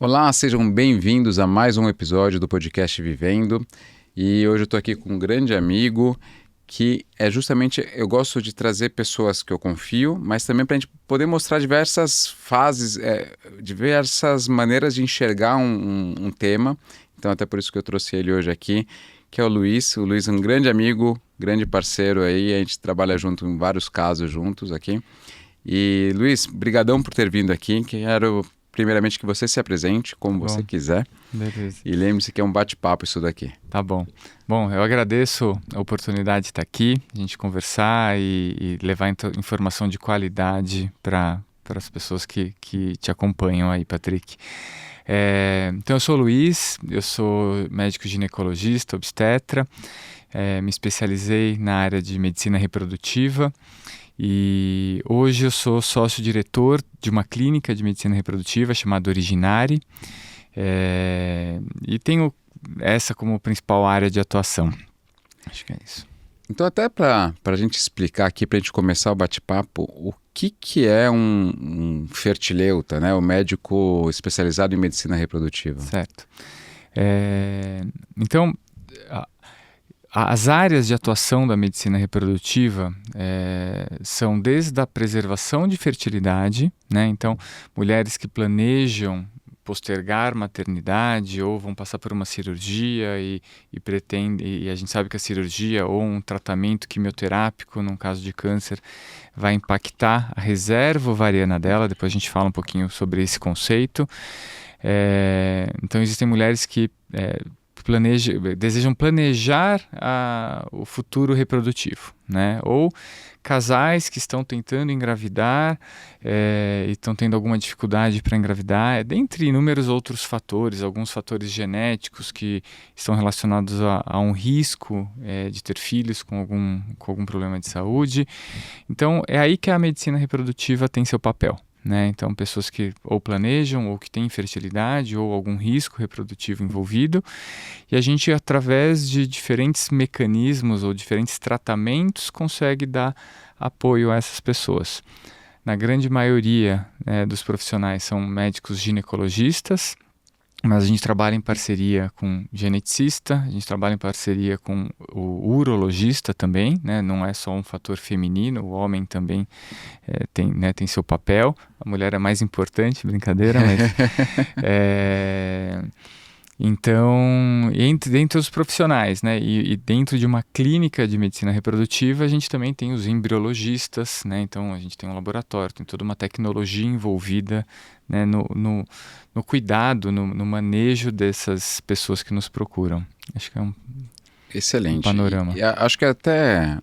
Olá, sejam bem-vindos a mais um episódio do podcast Vivendo. E hoje eu estou aqui com um grande amigo que é justamente, eu gosto de trazer pessoas que eu confio, mas também para a gente poder mostrar diversas fases, diversas maneiras de enxergar um tema. Então até por isso que eu trouxe ele hoje aqui, que é o Luiz. O Luiz é um grande amigo, grande parceiro aí, a gente trabalha junto em vários casos juntos aqui. E Luiz, brigadão por ter vindo aqui. Quero primeiramente que você se apresente como Tá você bom, quiser beleza. e lembre-se que é um bate-papo isso daqui. Tá bom. Bom, eu agradeço a oportunidade de estar aqui, a gente conversar e levar informação de qualidade para as pessoas que te acompanham aí, Patrick. Então, eu sou o Luiz, eu sou médico ginecologista, obstetra, me especializei na área de medicina reprodutiva e hoje eu sou sócio-diretor de uma clínica de medicina reprodutiva chamada Originari. E tenho essa como principal área de atuação. Acho que é isso. Então até para a gente explicar aqui, para a gente começar o bate-papo, o que é um fertileuta, né? O médico especializado em medicina reprodutiva. Certo. Então, as áreas de atuação da medicina reprodutiva são desde a preservação de fertilidade, né? Então, mulheres que planejam postergar maternidade ou vão passar por uma cirurgia e a gente sabe que a cirurgia ou um tratamento quimioterápico, num caso de câncer, vai impactar a reserva ovariana dela. Depois a gente fala um pouquinho sobre esse conceito. Então existem mulheres que desejam planejar o futuro reprodutivo, né? Ou casais que estão tentando engravidar e estão tendo alguma dificuldade para engravidar, dentre inúmeros outros fatores, alguns fatores genéticos que estão relacionados a um risco de ter filhos com algum problema de saúde. Então, é aí que a medicina reprodutiva tem seu papel. Né? Então, pessoas que ou planejam ou que têm infertilidade ou algum risco reprodutivo envolvido, e a gente, através de diferentes mecanismos ou diferentes tratamentos, consegue dar apoio a essas pessoas. Na grande maioria dos profissionais são médicos ginecologistas, mas a gente trabalha em parceria com geneticista, a gente trabalha em parceria com o urologista também, né? Não é só um fator feminino, o homem também tem seu papel. A mulher é mais importante, brincadeira, mas... Então, dentre os profissionais, né, e dentro de uma clínica de medicina reprodutiva, a gente também tem os embriologistas, né, então a gente tem um laboratório, tem toda uma tecnologia envolvida, né, no cuidado, no manejo dessas pessoas que nos procuram. Acho que é Excelente. um panorama. E acho que até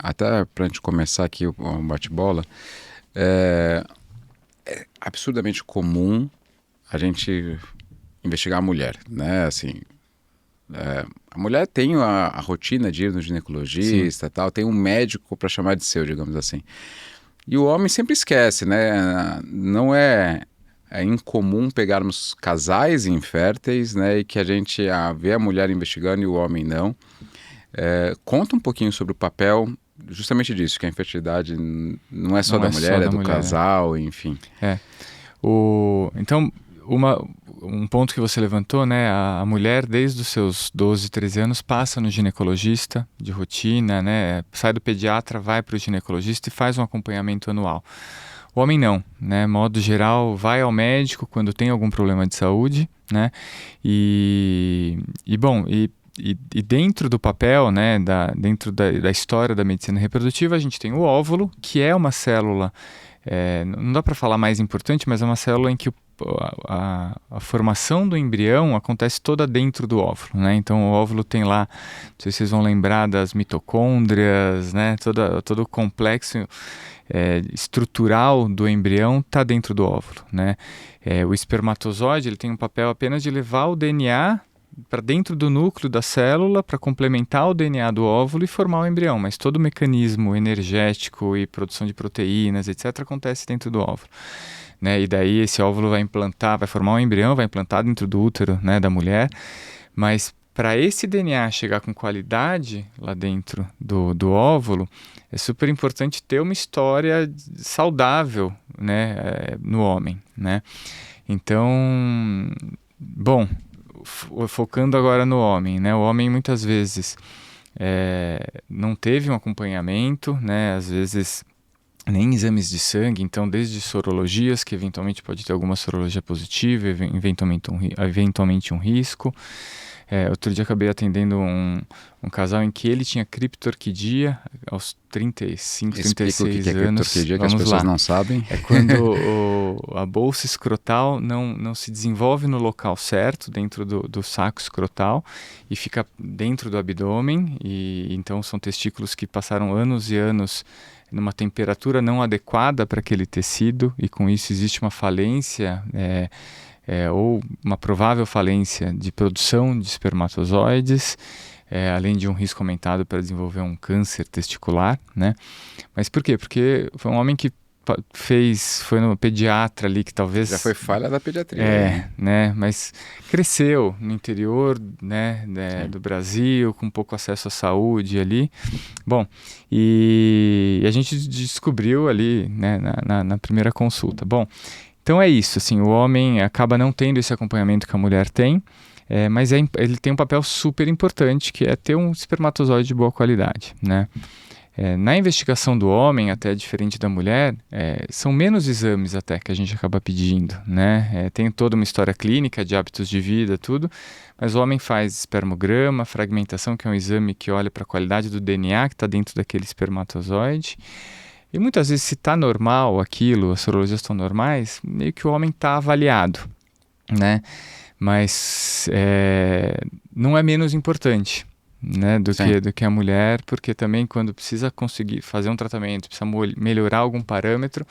para a gente começar aqui o bate-bola, é absurdamente comum a gente investigar a mulher, né? Assim, a mulher tem a rotina de ir no ginecologista, tal, tem um médico para chamar de seu, digamos assim. E o homem sempre esquece, né? Não é incomum pegarmos casais inférteis, né? E que a gente vê a mulher investigando e o homem não. Conta um pouquinho sobre o papel justamente disso, que a infertilidade não é só da mulher, é do casal, enfim. Então, um ponto que você levantou, né? A mulher, desde os seus 12, 13 anos, passa no ginecologista de rotina, né? Sai do pediatra, vai para o ginecologista e faz um acompanhamento anual. O homem não, né? Modo geral, vai ao médico quando tem algum problema de saúde, né? E dentro do papel, né? Dentro da história da medicina reprodutiva, a gente tem o óvulo, que é uma célula, não dá para falar mais importante, mas é uma célula em que a formação do embrião acontece toda dentro do óvulo, né? Então o óvulo tem lá, não sei se vocês vão lembrar das mitocôndrias, né? Todo o complexo estrutural do embrião está dentro do óvulo, né? O espermatozoide, ele tem um papel apenas de levar o DNA para dentro do núcleo da célula para complementar o DNA do óvulo e formar o embrião, mas todo o mecanismo energético e produção de proteínas, etc., acontece dentro do óvulo. Né? E daí esse óvulo vai formar um embrião, vai implantar dentro do útero, né, da mulher, mas para esse DNA chegar com qualidade lá dentro do óvulo, é super importante ter uma história saudável, né, no homem, né? Então, Bom, focando agora no homem, né? O homem muitas vezes não teve um acompanhamento, né? Às vezes nem exames de sangue, então desde sorologias, que eventualmente pode ter alguma sorologia positiva, eventualmente um risco. Outro dia acabei atendendo um casal em que ele tinha criptorquidia aos 35, Explica o 36 que é anos. criptorquidia, que as Vamos pessoas lá. não sabem. É quando a bolsa escrotal não se desenvolve no local certo, dentro do saco escrotal, e fica dentro do abdômen. E então são testículos que passaram anos e anos numa temperatura não adequada para aquele tecido, e com isso existe uma falência ou uma provável falência de produção de espermatozoides, além de um risco aumentado para desenvolver um câncer testicular, né? Mas por quê? Porque foi um homem que foi no pediatra ali que talvez... Já foi falha da pediatria. né? Mas cresceu no interior, né, do Brasil, com pouco acesso à saúde ali. Bom, e a gente descobriu ali, né, na primeira consulta. Bom, então é isso, assim, o homem acaba não tendo esse acompanhamento que a mulher tem, mas ele tem um papel super importante, que é ter um espermatozoide de boa qualidade, né? Na investigação do homem, até diferente da mulher, são menos exames até que a gente acaba pedindo, né? Tem toda uma história clínica de hábitos de vida, tudo, mas o homem faz espermograma, fragmentação, que é um exame que olha para a qualidade do DNA que está dentro daquele espermatozoide. E muitas vezes, se está normal aquilo, as sorologias estão normais, meio que o homem está avaliado, né? Mas não é menos importante, né, do que a mulher, porque também quando precisa conseguir fazer um tratamento, precisa melhorar algum parâmetro,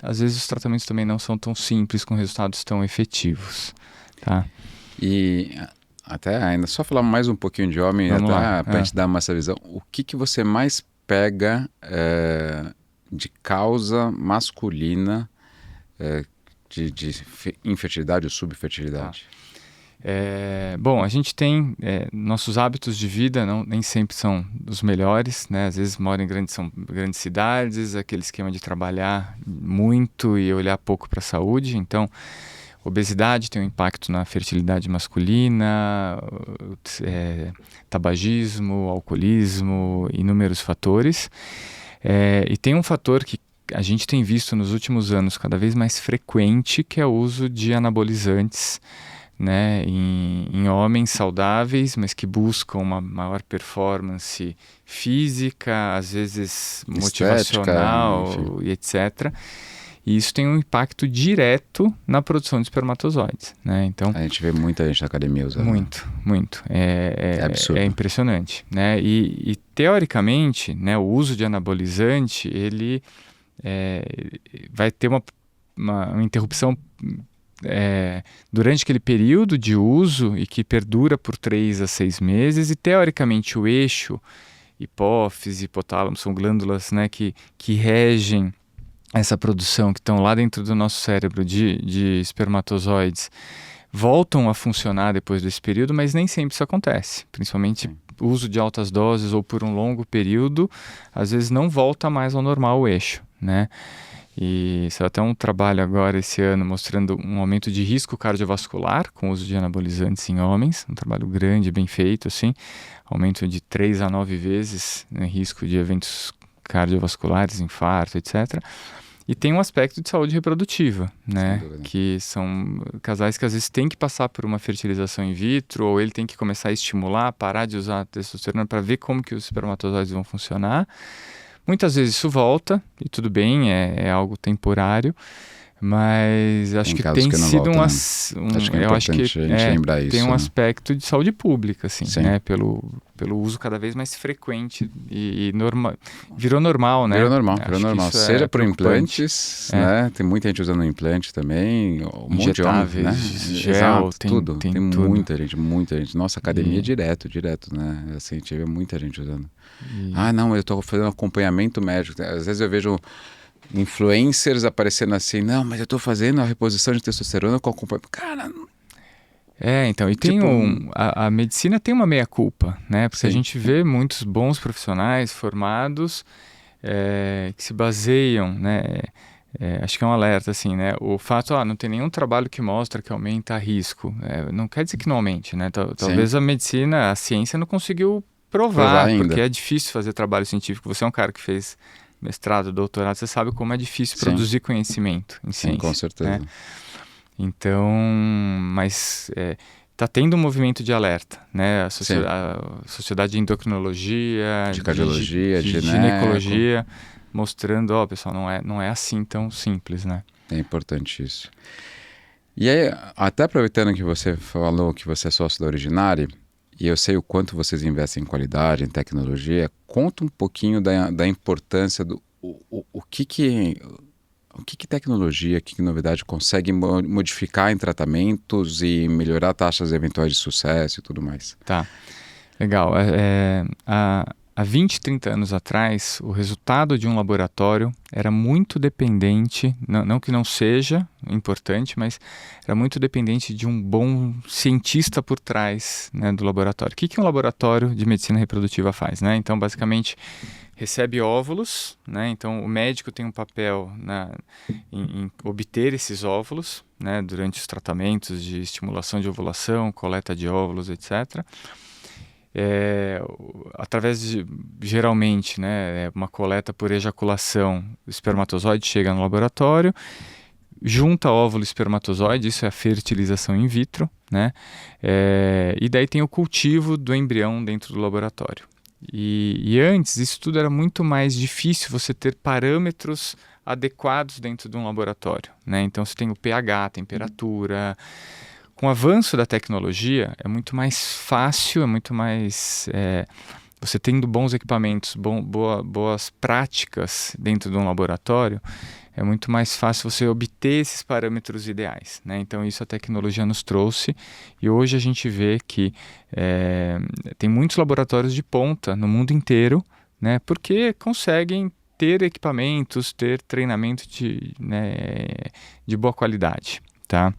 às vezes os tratamentos também não são tão simples, com resultados tão efetivos, tá? E até ainda, só falar mais um pouquinho de homem, para a gente dar essa visão, o que você mais pega de causa masculina de infertilidade ou subfertilidade? Bom, a gente tem nossos hábitos de vida nem sempre são os melhores, né? Às vezes moram em grandes cidades, aquele esquema de trabalhar muito e olhar pouco para a saúde. Então, obesidade tem um impacto na fertilidade masculina, tabagismo, alcoolismo, inúmeros fatores. E tem um fator que a gente tem visto nos últimos anos cada vez mais frequente, que é o uso de anabolizantes, né, em homens saudáveis, mas que buscam uma maior performance física, às vezes motivacional e etc. E isso tem um impacto direto na produção de espermatozoides, né? Então, a gente vê muita gente na academia usando. Muito. É absurdo. É impressionante, né? E teoricamente, né, o uso de anabolizante, ele vai ter uma interrupção durante aquele período de uso e que perdura por 3 a 6 meses, e teoricamente o eixo, hipófise, hipotálamo, são glândulas, né, que regem essa produção, que estão lá dentro do nosso cérebro de espermatozoides, voltam a funcionar depois desse período, mas nem sempre isso acontece, principalmente uso de altas doses ou por um longo período, às vezes não volta mais ao normal o eixo, né? E saiu até um trabalho agora esse ano mostrando um aumento de risco cardiovascular com o uso de anabolizantes em homens, um trabalho grande, bem feito, assim, aumento de 3 a 9 vezes, né, risco de eventos cardiovasculares, infarto, etc. E tem um aspecto de saúde reprodutiva, né, que são casais que às vezes têm que passar por uma fertilização in vitro, ou ele tem que começar a estimular, parar de usar testosterona para ver como que os espermatozoides vão funcionar. Muitas vezes isso volta, e tudo bem, é algo temporário, mas acho que tem sido eu acho que a gente lembrar isso, tem um né? aspecto de saúde pública, assim, né? Pelo uso cada vez mais frequente e virou normal, né? Virou normal. Seja por implantes, né? Tem muita gente usando implante também, um monte de homem, né? Gel, exato, tudo. Tem tudo. muita gente. Nossa, academia direto, né? Assim, a gente vê muita gente usando. Não, eu tô fazendo acompanhamento médico. Às vezes eu vejo influencers aparecendo assim, não, mas eu tô fazendo a reposição de testosterona com acompanhamento. Cara... então, e tem a medicina tem uma meia-culpa, né? Porque a gente vê muitos bons profissionais formados que se baseiam, né, acho que é um alerta, assim, né? O fato, não tem nenhum trabalho que mostra que aumenta risco. Não quer dizer que não aumente, né? Sim, Talvez a medicina, a ciência não conseguiu provar provar, porque ainda. é difícil fazer trabalho científico. Você é um cara que fez mestrado, doutorado, você sabe como é difícil Sim, produzir conhecimento em sim, com ciência, né? certeza. Então, mas está tendo um movimento de alerta, né? Sim, A sociedade de endocrinologia, de cardiologia, de de gineco, ginecologia, mostrando, pessoal, não é assim tão simples, né? é importante isso. E aí, até aproveitando que você falou que você é sócio da Originari, e eu sei o quanto vocês investem em qualidade, em tecnologia, conta um pouquinho da importância do o que tecnologia, que novidade consegue modificar em tratamentos e melhorar taxas eventuais de sucesso e tudo mais. Tá, legal. Há 20, 30 anos atrás, o resultado de um laboratório era muito dependente, não que não seja importante, mas era muito dependente de um bom cientista por trás, né, do laboratório. O que um laboratório de medicina reprodutiva faz, né? Então, basicamente, recebe óvulos, né? Então, o médico tem um papel em obter esses óvulos, né, durante os tratamentos de estimulação de ovulação, coleta de óvulos, etc. Através de, geralmente, né, uma coleta por ejaculação, o espermatozoide chega no laboratório, junta óvulo e espermatozoide, isso é a fertilização in vitro, né? E daí tem o cultivo do embrião dentro do laboratório. E antes, isso tudo era muito mais difícil você ter parâmetros adequados dentro de um laboratório, né? Então você tem o pH, a temperatura. Com o avanço da tecnologia, é muito mais fácil, é muito mais. Você tendo bons equipamentos, boas práticas dentro de um laboratório, é muito mais fácil você obter esses parâmetros ideais, né? Então, isso a tecnologia nos trouxe e hoje a gente vê que tem muitos laboratórios de ponta no mundo inteiro, né? Porque conseguem ter equipamentos, ter treinamento de boa qualidade, tá?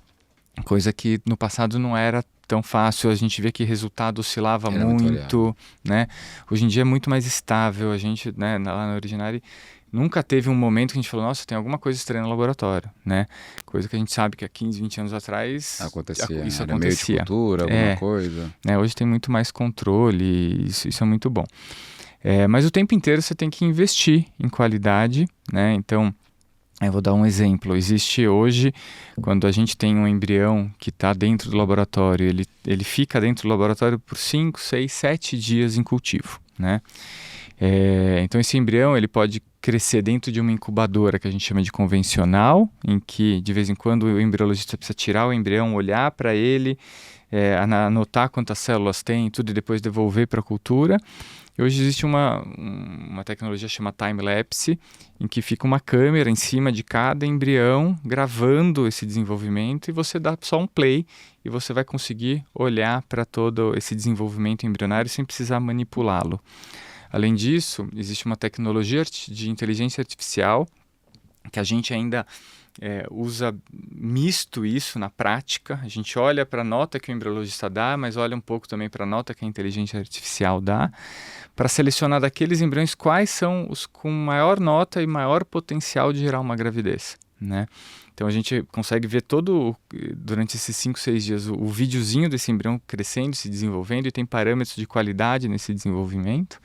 Coisa que no passado não era tão fácil, a gente vê que o resultado oscilava Era muito variável. muito, né? Hoje em dia é muito mais estável, a gente, né, lá na Originari, nunca teve um momento que a gente falou, nossa, tem alguma coisa estranha no laboratório, né? Coisa que a gente sabe que há 15, 20 anos atrás Acontecia, isso era meio de acontecia. cultura, alguma coisa. Né? Hoje tem muito mais controle, isso é muito bom. Mas o tempo inteiro você tem que investir em qualidade, né? Então, eu vou dar um exemplo. Existe hoje, quando a gente tem um embrião que está dentro do laboratório, ele fica dentro do laboratório por 5, 6, 7 dias em cultivo, né? Então esse embrião ele pode crescer dentro de uma incubadora que a gente chama de convencional, em que de vez em quando o embriologista precisa tirar o embrião, olhar para ele, anotar quantas células tem, tudo e depois devolver para a cultura. E hoje existe uma tecnologia chamada time-lapse, em que fica uma câmera em cima de cada embrião gravando esse desenvolvimento e você dá só um play e você vai conseguir olhar para todo esse desenvolvimento embrionário sem precisar manipulá-lo. Além disso, existe uma tecnologia de inteligência artificial que a gente ainda usa misto isso na prática. A gente olha para a nota que o embriologista dá, mas olha um pouco também para a nota que a inteligência artificial dá, para selecionar daqueles embriões quais são os com maior nota e maior potencial de gerar uma gravidez, né? Então a gente consegue ver durante esses 5, 6 dias, o videozinho desse embrião crescendo, se desenvolvendo, e tem parâmetros de qualidade nesse desenvolvimento.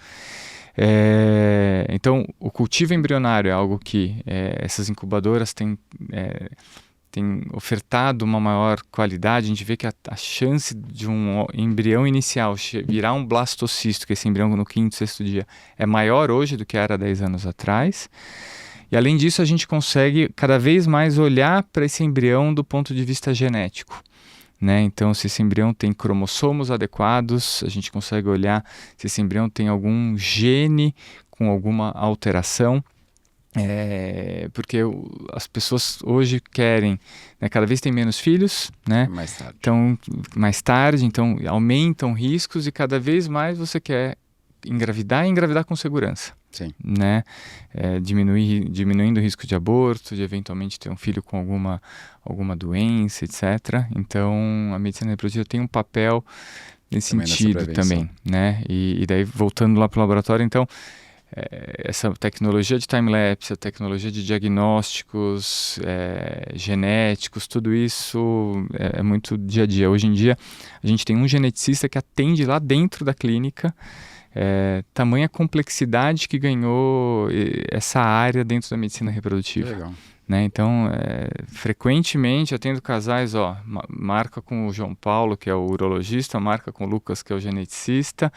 Então, o cultivo embrionário é algo que essas incubadoras têm ofertado uma maior qualidade. A gente vê que a chance de um embrião inicial virar um blastocisto, que é esse embrião no quinto, sexto dia, é maior hoje do que era 10 anos atrás. E além disso, a gente consegue cada vez mais olhar para esse embrião do ponto de vista genético, né? Então, se esse embrião tem cromossomos adequados, a gente consegue olhar se esse embrião tem algum gene com alguma alteração. Porque as pessoas hoje querem, né, cada vez tem menos filhos, né? Mais tarde. Então, mais tarde, então aumentam riscos e cada vez mais você quer engravidar e engravidar com segurança. Sim. Né? Diminuindo o risco de aborto, de eventualmente ter um filho com alguma doença, etc. Então, a medicina reprodutiva tem um papel nesse Também nessa sentido prevenção. também, né? E daí, voltando lá para o laboratório, então, essa tecnologia de time-lapse, a tecnologia de diagnósticos genéticos, tudo isso é muito dia a dia. Hoje em dia, a gente tem um geneticista que atende lá dentro da clínica, tamanha complexidade que ganhou essa área dentro da medicina reprodutiva. Legal. Né? Então, frequentemente eu atendo casais, marca com o João Paulo, que é o urologista, marca com o Lucas, que é o geneticista,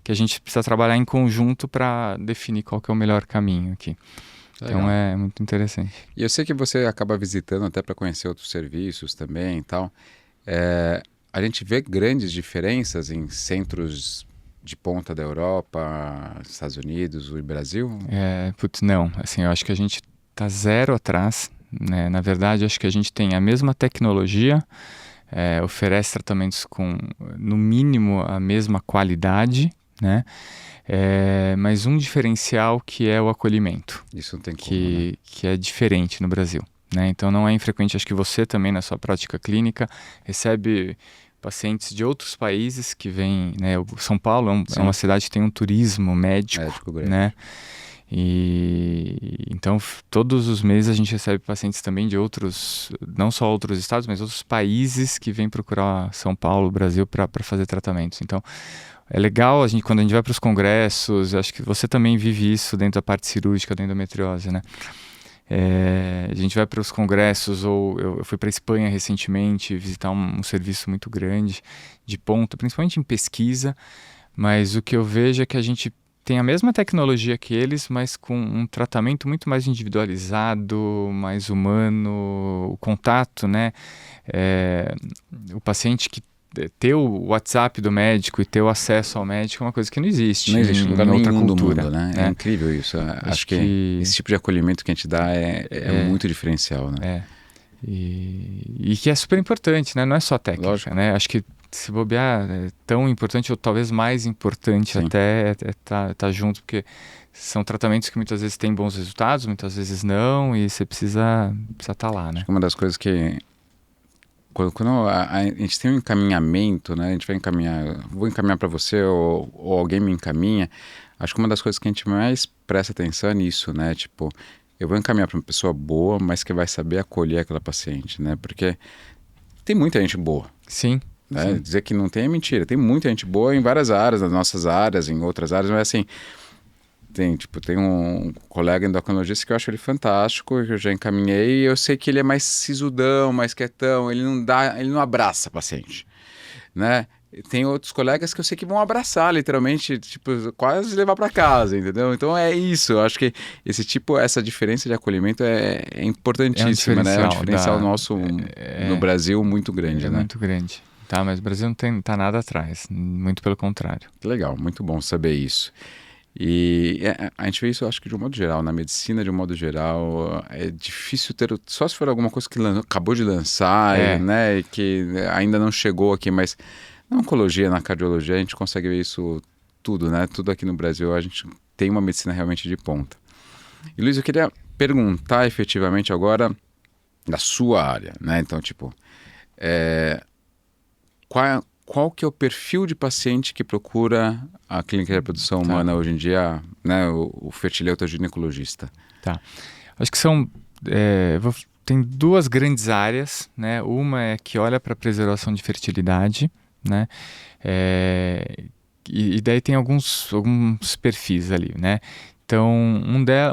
que a gente precisa trabalhar em conjunto para definir qual que é o melhor caminho aqui. Legal. Então é muito interessante. E eu sei que você acaba visitando até para conhecer outros serviços também e tal. A gente vê grandes diferenças em centros de ponta da Europa, Estados Unidos e Brasil? Não. Assim, eu acho que a gente está zero atrás. Né? Na verdade, acho que a gente tem a mesma tecnologia, oferece tratamentos com, no mínimo, a mesma qualidade, né? Mas um diferencial que é o acolhimento. Isso não tem como, que é diferente no Brasil. Né? Então não é infrequente, acho que você também na sua prática clínica recebe pacientes de outros países que vêm, né? São Paulo é uma cidade que tem um turismo médico grande. Né? E então todos os meses a gente recebe pacientes também de outros, não só outros estados, mas outros países que vêm procurar São Paulo, Brasil para fazer tratamentos. Então é legal quando a gente vai para os congressos, acho que você também vive isso dentro da parte cirúrgica da endometriose, né? A gente vai para os congressos, ou eu fui para a Espanha recentemente visitar um serviço muito grande de ponta, principalmente em pesquisa, mas o que eu vejo é que a gente tem a mesma tecnologia que eles, mas com um tratamento muito mais individualizado, mais humano, o contato, né? O paciente que ter o WhatsApp do médico e ter o acesso ao médico é uma coisa que não existe. Não existe em lugar outra nenhum cultura, do mundo, né? É incrível isso. Acho que esse tipo de acolhimento que a gente dá é muito diferencial, né? E que é super importante, né? Não é só técnica, Lógico. né? Acho que se bobear é tão importante ou talvez mais importante até tá junto, porque são tratamentos que muitas vezes têm bons resultados, muitas vezes não, e você precisa estar lá, né? Acho que uma das coisas que quando a gente tem um encaminhamento, né? A gente vai vou encaminhar para você ou alguém me encaminha. Acho que uma das coisas que a gente mais presta atenção é nisso, né? Tipo, eu vou encaminhar para uma pessoa boa, mas que vai saber acolher aquela paciente, né? Porque tem muita gente boa. Sim. Né? Dizer que não tem é mentira. Tem muita gente boa em várias áreas, nas nossas áreas, em outras áreas, mas assim, tem um colega endocrinologista que eu acho ele fantástico, que eu já encaminhei, e eu sei que ele é mais sisudão, mais quietão, ele não abraça a paciente, né? Tem outros colegas que eu sei que vão abraçar, literalmente, tipo, quase levar para casa, entendeu? Então é isso, eu acho que essa diferença de acolhimento é importantíssima, né? É um diferencial nosso no Brasil muito grande, né? Muito grande. Tá, mas o Brasil não tá nada atrás, muito pelo contrário. Legal, muito bom saber isso. E a gente vê isso, acho que de um modo geral, na medicina de um modo geral, é difícil só se for alguma coisa que acabou de lançar, né, e que ainda não chegou aqui, mas na oncologia, na cardiologia, a gente consegue ver isso tudo, né, tudo aqui no Brasil, a gente tem uma medicina realmente de ponta. E Luiz, eu queria perguntar efetivamente agora da sua área, né, então tipo, qual que é o perfil de paciente que procura a clínica de reprodução humana hoje em dia, né, o fertileuta ginecologista? Tá. Acho que tem duas grandes áreas, né? Uma é que olha para a preservação de fertilidade, né? E daí tem alguns perfis ali, né? Então,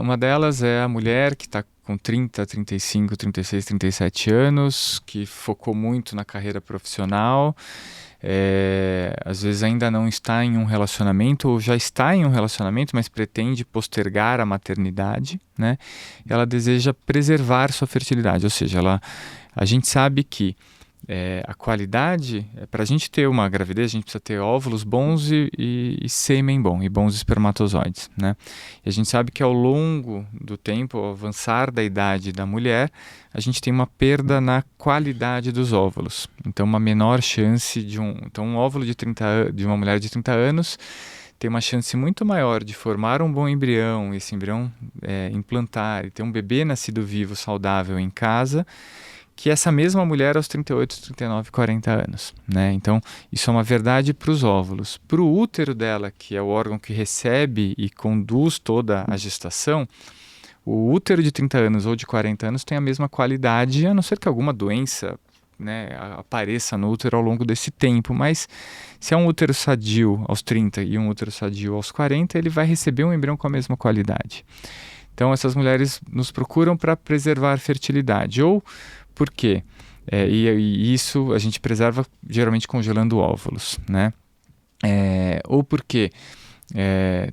uma delas é a mulher que está com 30, 35, 36, 37 anos, que focou muito na carreira profissional, às vezes ainda não está em um relacionamento ou já está em um relacionamento, mas pretende postergar a maternidade, né? Ela deseja preservar sua fertilidade, ou seja, a gente sabe que a qualidade, para a gente ter uma gravidez, a gente precisa ter óvulos bons e sêmen bom, e bons espermatozoides, né? E a gente sabe que ao longo do tempo, ao avançar da idade da mulher, a gente tem uma perda na qualidade dos óvulos. Então, uma menor chance então um óvulo de uma mulher de 30 anos tem uma chance muito maior de formar um bom embrião, e esse embrião implantar e ter um bebê nascido vivo, saudável em casa, que essa mesma mulher aos 38, 39, 40 anos, né? Então, isso é uma verdade para os óvulos. Para o útero dela, que é o órgão que recebe e conduz toda a gestação, o útero de 30 anos ou de 40 anos tem a mesma qualidade, a não ser que alguma doença, né, apareça no útero ao longo desse tempo, mas se é um útero sadio aos 30 e um útero sadio aos 40, ele vai receber um embrião com a mesma qualidade. Então essas mulheres nos procuram para preservar a fertilidade, ou por quê? E isso a gente preserva geralmente congelando óvulos, né? Ou porque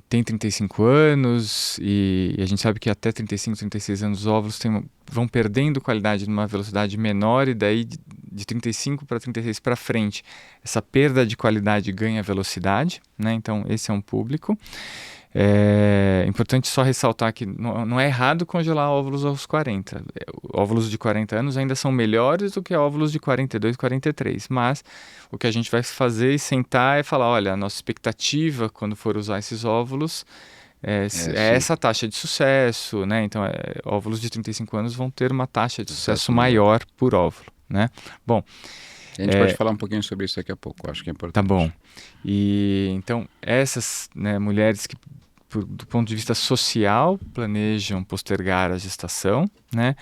tem 35 anos e a gente sabe que até 35, 36 anos os óvulos vão perdendo qualidade numa velocidade menor e daí de 35 para 36 para frente essa perda de qualidade ganha velocidade, né? Então esse é um público. É importante só ressaltar que não é errado congelar óvulos aos 40. Óvulos de 40 anos ainda são melhores do que óvulos de 42, 43. Mas o que a gente vai fazer e sentar é falar, olha, a nossa expectativa quando for usar esses óvulos é essa taxa de sucesso, né? Então, óvulos de 35 anos vão ter uma taxa de sucesso maior por óvulo, né? Bom, a gente pode falar um pouquinho sobre isso daqui a pouco, acho que é importante. Tá bom. E então, essas, né, mulheres que do ponto de vista social, planejam postergar a gestação, né?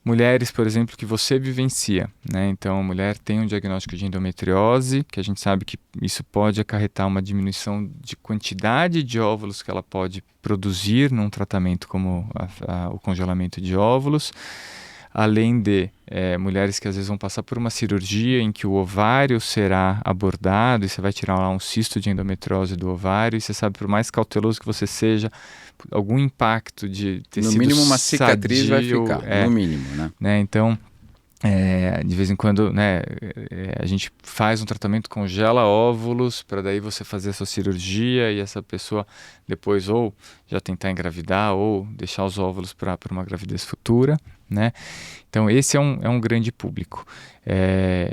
Mulheres, por exemplo, que você vivencia, né? Então, a mulher tem um diagnóstico de endometriose, que a gente sabe que isso pode acarretar uma diminuição de quantidade de óvulos que ela pode produzir num tratamento como o congelamento de óvulos. Além de mulheres que às vezes vão passar por uma cirurgia em que o ovário será abordado e você vai tirar lá um cisto de endometriose do ovário e você sabe, por mais cauteloso que você seja, algum impacto de tecido no mínimo uma cicatriz sadio, vai ficar, no mínimo, né? Então, de vez em quando, né, a gente faz um tratamento, congela óvulos para daí você fazer a sua cirurgia e essa pessoa depois ou já tentar engravidar ou deixar os óvulos para uma gravidez futura, né? Então esse é um grande público.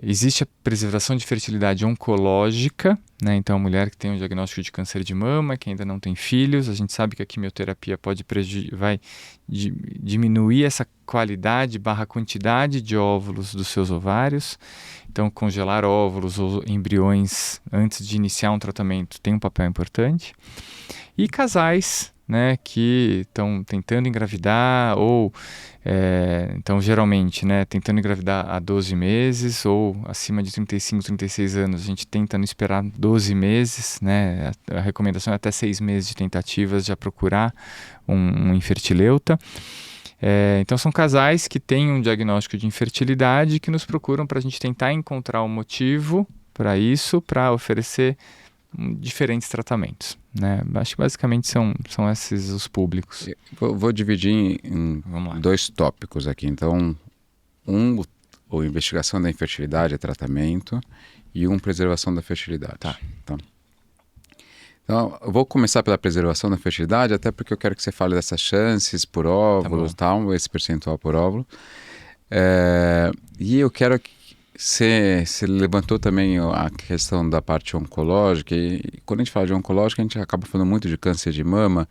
Existe a preservação de fertilidade oncológica, né? Então a mulher que tem um diagnóstico de câncer de mama, que ainda não tem filhos, a gente sabe que a quimioterapia vai diminuir essa qualidade / quantidade de óvulos dos seus ovários. Então congelar óvulos ou embriões antes de iniciar um tratamento tem um papel importante. E casais, né, que estão tentando engravidar ou então geralmente, né, tentando engravidar há 12 meses ou acima de 35, 36 anos, a gente tenta não esperar 12 meses, né, a recomendação é até 6 meses de tentativas já procurar um infertileuta. Então são casais que têm um diagnóstico de infertilidade que nos procuram para a gente tentar encontrar um motivo para isso, para oferecer diferentes tratamentos, né? Acho que basicamente são esses os públicos. Vou dividir em 2 tópicos aqui. Então, a investigação da infertilidade, tratamento, e preservação da fertilidade. Tá. Então, eu vou começar pela preservação da fertilidade, até porque eu quero que você fale dessas chances por óvulos, esse percentual por óvulo. E eu quero que você levantou também a questão da parte oncológica, e quando a gente fala de oncológica, a gente acaba falando muito de câncer de mama,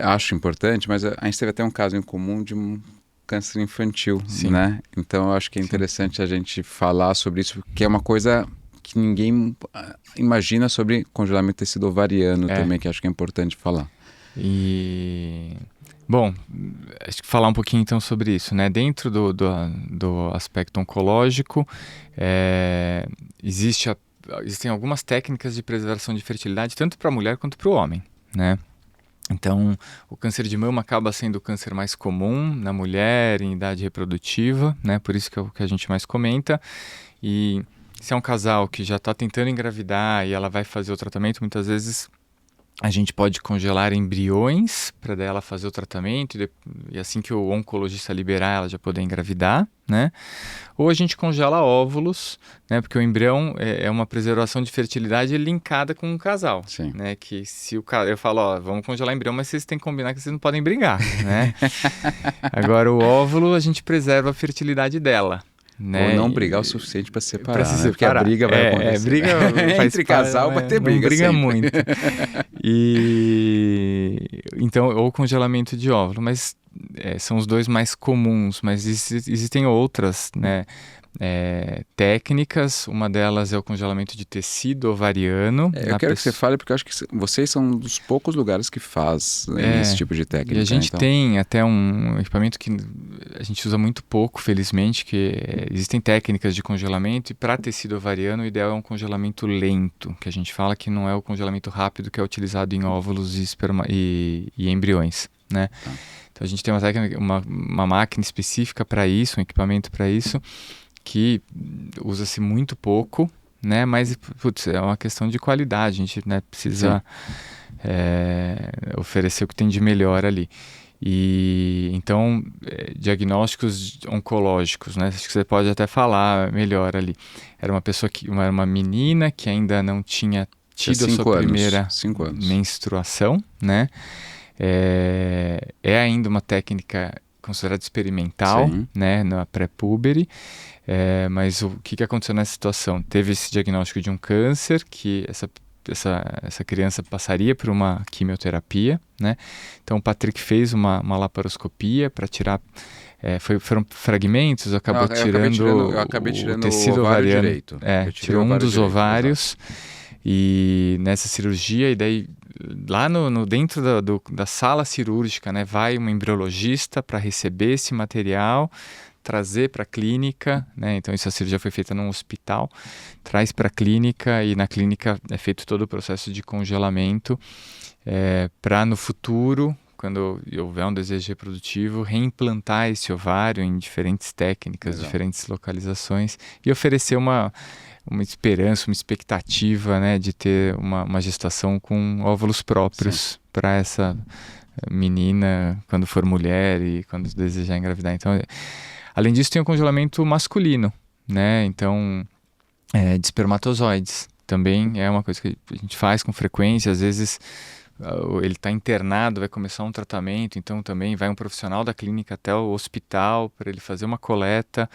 acho importante, mas a gente teve até um caso em comum de um câncer infantil, Sim. Né? Então eu acho que é interessante a gente falar sobre isso, que é uma coisa que ninguém imagina sobre congelamento de tecido ovariano também, que acho que é importante falar. Bom, acho que falar um pouquinho então sobre isso, né? Dentro do aspecto oncológico, existem algumas técnicas de preservação de fertilidade, tanto para a mulher quanto para o homem, né? Então, o câncer de mama acaba sendo o câncer mais comum na mulher em idade reprodutiva, né? Por isso que é o que a gente mais comenta. E se é um casal que já está tentando engravidar e ela vai fazer o tratamento, muitas vezes a gente pode congelar embriões para dela fazer o tratamento e assim que o oncologista liberar, ela já poder engravidar, né? Ou a gente congela óvulos, né? Porque o embrião é uma preservação de fertilidade linkada com um casal, Sim. né? Que se o eu falo, vamos congelar embrião, mas vocês têm que combinar que vocês não podem brigar, né? Agora o óvulo a gente preserva a fertilidade dela. Né? Ou não brigar o suficiente para separar, né? Porque a briga vai acontecer. Briga Entre casal vai ter briga. Não briga sempre. muito. Então, ou congelamento de óvulo. Mas são os dois mais comuns, mas existem outras, né, técnicas. Uma delas é o congelamento de tecido ovariano. Eu quero que você fale, porque eu acho que vocês são um dos poucos lugares que faz esse tipo de técnica. E a gente então tem até um equipamento que a gente usa muito pouco, felizmente, que existem técnicas de congelamento, e para tecido ovariano o ideal é um congelamento lento, que a gente fala que não é o congelamento rápido que é utilizado em óvulos e embriões, né? Tá. Então a gente tem uma máquina específica para isso, um equipamento para isso, que usa-se muito pouco, né? Mas putz, é uma questão de qualidade, a gente, né, precisa oferecer o que tem de melhor ali. E então, diagnósticos oncológicos, né? Acho que você pode até falar melhor ali. Era uma pessoa uma menina que ainda não tinha tido a sua primeira 5 anos. menstruação, né? É ainda uma técnica considerada experimental, Sim. né, na pré-púbere, mas o que aconteceu nessa situação? Teve esse diagnóstico de um câncer, que essa criança passaria por uma quimioterapia, né? Então o Patrick fez uma laparoscopia para tirar, foram fragmentos, acabou tirando eu acabei tirando o tecido o ovário ovariano. direito. Tirou um dos direito, ovários. E nessa cirurgia, e daí lá dentro da sala cirúrgica, né, vai um embriologista para receber esse material, trazer para a clínica, né? Então essa cirurgia foi feita num hospital, traz para a clínica, e na clínica é feito todo o processo de congelamento para no futuro, quando houver um desejo reprodutivo, reimplantar esse ovário em diferentes técnicas, Legal. diferentes localizações, e oferecer uma esperança, uma expectativa, né, de ter uma gestação com óvulos próprios para essa menina quando for mulher e quando desejar engravidar. Então, além disso, tem o congelamento masculino, né? Então, de espermatozoides. Também é uma coisa que a gente faz com frequência. Às vezes ele está internado, vai começar um tratamento, então também vai um profissional da clínica até o hospital para ele fazer uma coleta.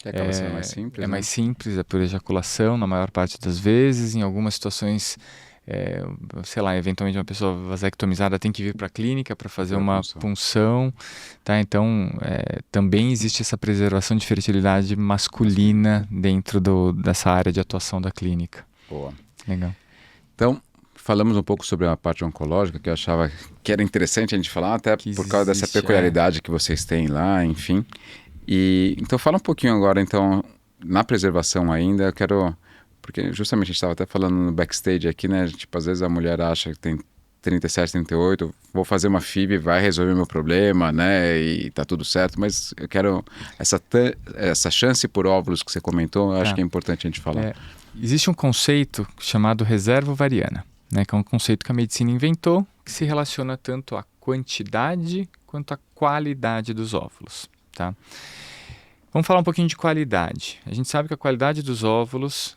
Acaba sendo mais simples, é né? mais simples, é por ejaculação na maior parte das vezes. Em algumas situações, sei lá, eventualmente uma pessoa vasectomizada tem que vir para a clínica para fazer uma punção, tá? Então, também existe essa preservação de fertilidade masculina dentro dessa área de atuação da clínica. Boa. Legal. Então, falamos um pouco sobre a parte oncológica, que eu achava que era interessante a gente falar, até por causa dessa peculiaridade que vocês têm lá, enfim. E então fala um pouquinho agora, então, na preservação ainda, eu quero... Porque justamente a gente estava até falando no backstage aqui, né? Tipo, às vezes a mulher acha que tem 37, 38, vou fazer uma FIV, vai resolver meu problema, né? E tá tudo certo, mas eu quero... Essa chance por óvulos que você comentou, eu acho que é importante a gente falar. Existe um conceito chamado reserva ovariana, né? Que é um conceito que a medicina inventou, que se relaciona tanto à quantidade quanto à qualidade dos óvulos, tá? Vamos falar um pouquinho de qualidade. A gente sabe que a qualidade dos óvulos,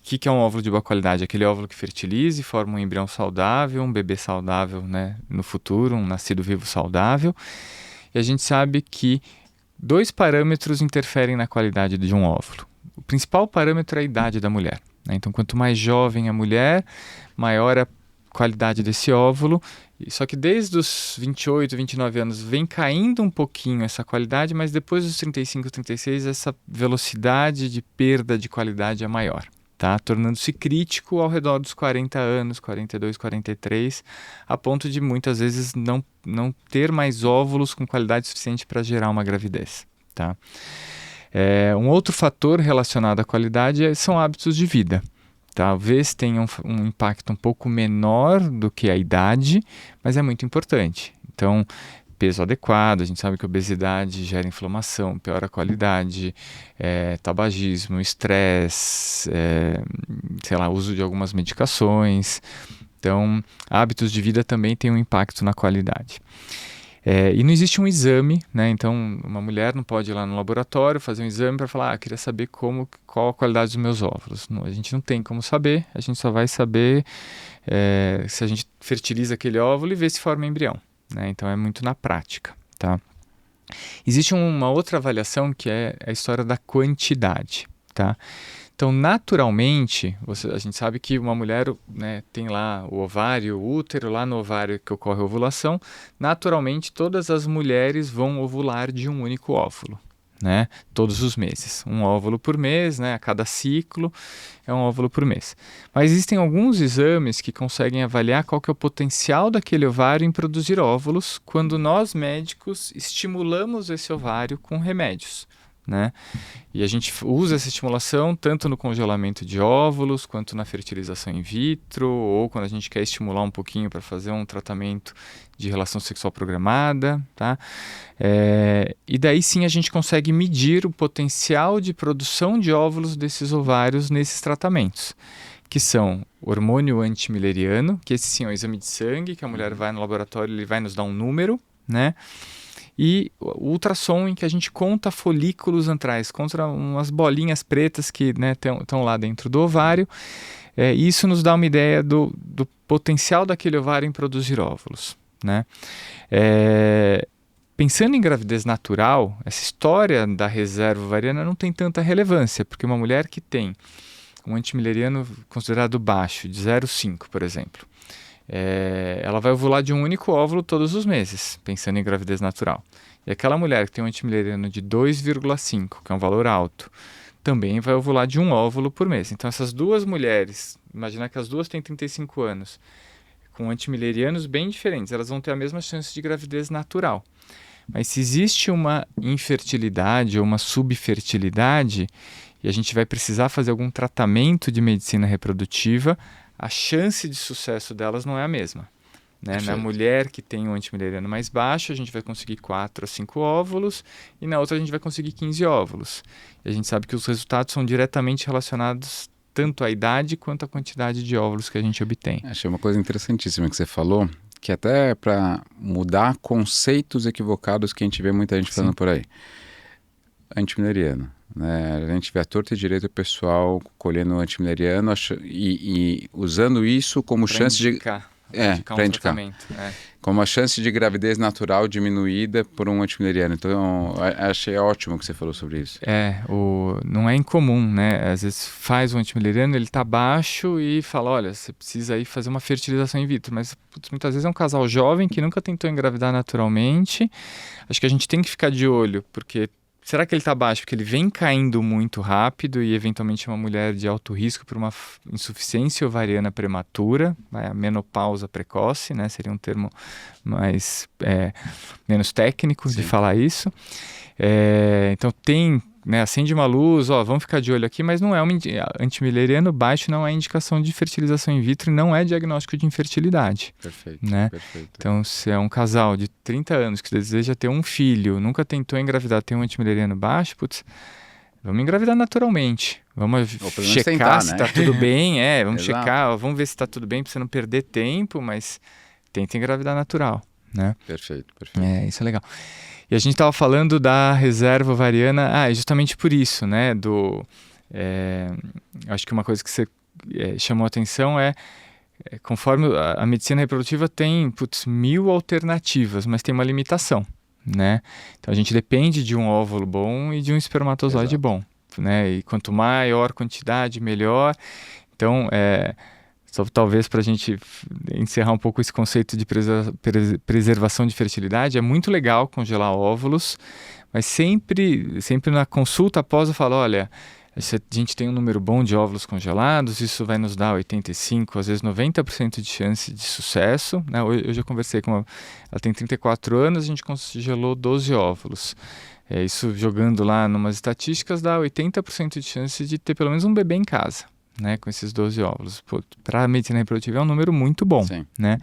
que é um óvulo de boa qualidade? Aquele óvulo que fertiliza e forma um embrião saudável, um bebê saudável, né, no futuro, um nascido vivo saudável. E a gente sabe que 2 parâmetros interferem na qualidade de um óvulo. O principal parâmetro é a idade da mulher, né? Então, quanto mais jovem a mulher, maior a qualidade desse óvulo. Só que desde os 28, 29 anos vem caindo um pouquinho essa qualidade, mas depois dos 35, 36 essa velocidade de perda de qualidade é maior, tá? Tornando-se crítico ao redor dos 40 anos, 42, 43, a ponto de muitas vezes não ter mais óvulos com qualidade suficiente para gerar uma gravidez, tá? Um outro fator relacionado à qualidade são hábitos de vida. Talvez tenha um impacto um pouco menor do que a idade, mas é muito importante. Então, peso adequado, a gente sabe que a obesidade gera inflamação, piora a qualidade, tabagismo, estresse, sei lá, uso de algumas medicações. Então, hábitos de vida também têm um impacto na qualidade. E não existe um exame, né? Então uma mulher não pode ir lá no laboratório fazer um exame para falar, queria saber qual a qualidade dos meus óvulos. Não, a gente não tem como saber, a gente só vai saber se a gente fertiliza aquele óvulo e vê se forma embrião, né? Então é muito na prática, tá? Existe uma outra avaliação que é a história da quantidade, tá? Então, naturalmente, a gente sabe que uma mulher, né, tem lá o ovário, o útero, lá no ovário que ocorre a ovulação. Naturalmente, todas as mulheres vão ovular de um único óvulo, né, todos os meses. Um óvulo por mês, né, a cada ciclo é um óvulo por mês. Mas existem alguns exames que conseguem avaliar qual que é o potencial daquele ovário em produzir óvulos quando nós, médicos, estimulamos esse ovário com remédios, né? E a gente usa essa estimulação tanto no congelamento de óvulos, quanto na fertilização in vitro, ou quando a gente quer estimular um pouquinho para fazer um tratamento de relação sexual programada, tá? E daí sim a gente consegue medir o potencial de produção de óvulos desses ovários nesses tratamentos, que são hormônio antimileriano, que esse sim é um exame de sangue, que a mulher vai no laboratório, ele vai nos dar um número, né? E o ultrassom, em que a gente conta folículos antrais, conta umas bolinhas pretas que estão lá dentro do ovário. E isso nos dá uma ideia do potencial daquele ovário em produzir óvulos, né? Pensando em gravidez natural, essa história da reserva ovariana não tem tanta relevância, porque uma mulher que tem um antimileriano considerado baixo, de 0,5, por exemplo, ela vai ovular de um único óvulo todos os meses, pensando em gravidez natural. E aquela mulher que tem um antimileriano de 2,5, que é um valor alto, também vai ovular de um óvulo por mês. Então essas duas mulheres, imaginar que as duas têm 35 anos, com antimilerianos bem diferentes, elas vão ter a mesma chance de gravidez natural. Mas se existe uma infertilidade ou uma subfertilidade, e a gente vai precisar fazer algum tratamento de medicina reprodutiva, a chance de sucesso delas não é a mesma, né? Na mulher que tem um antimileriano mais baixo, a gente vai conseguir 4 a 5 óvulos, e na outra a gente vai conseguir 15 óvulos. E a gente sabe que os resultados são diretamente relacionados tanto à idade quanto à quantidade de óvulos que a gente obtém. Achei uma coisa interessantíssima que você falou, que até para mudar conceitos equivocados que a gente vê muita gente falando por aí. Antimileriano, né? A gente vê a torta e direito o pessoal colhendo antimileriano e usando isso como pra chance indicar, para indicar. Como a chance de gravidez natural diminuída por um antimileriano. Então, achei ótimo o que você falou sobre isso. Não é incomum, né? Às vezes faz um antimileriano, ele está baixo e fala, olha, você precisa aí fazer uma fertilização in vitro. Mas muitas vezes é um casal jovem que nunca tentou engravidar naturalmente. Acho que a gente tem que ficar de olho, porque será que ele está baixo? Porque ele vem caindo muito rápido e eventualmente é uma mulher de alto risco por uma insuficiência ovariana prematura, a menopausa precoce, né? Seria um termo menos técnico de falar isso. Então acende uma luz, vamos ficar de olho aqui, mas não é antimileriano baixo, não é indicação de fertilização in vitro e não é diagnóstico de infertilidade. Perfeito, né? Perfeito. Então, se é um casal de 30 anos que deseja ter um filho, nunca tentou engravidar, tem um antimileriano baixo, vamos engravidar naturalmente. Vamos checar tentar, se né? está tudo bem, vamos Exato. checar, vamos ver se está tudo bem para você não perder tempo, mas tenta engravidar natural, né? Perfeito. Isso é legal. E a gente estava falando da reserva ovariana, justamente por isso, né? Acho que uma coisa que você chamou a atenção conforme a medicina reprodutiva tem 1000 alternativas, mas tem uma limitação, né? Então a gente depende de um óvulo bom e de um espermatozoide bom, né? E quanto maior quantidade, melhor. Então, só talvez para a gente encerrar um pouco esse conceito de preservação de fertilidade, é muito legal congelar óvulos, mas sempre na consulta após eu falo, olha, se a gente tem um número bom de óvulos congelados, isso vai nos dar 85%, às vezes 90% de chance de sucesso, né? Eu já conversei com ela tem 34 anos, a gente congelou 12 óvulos. Isso jogando lá numas estatísticas dá 80% de chance de ter pelo menos um bebê em casa, né, com esses 12 óvulos. Para a medicina reprodutiva é um número muito bom, né?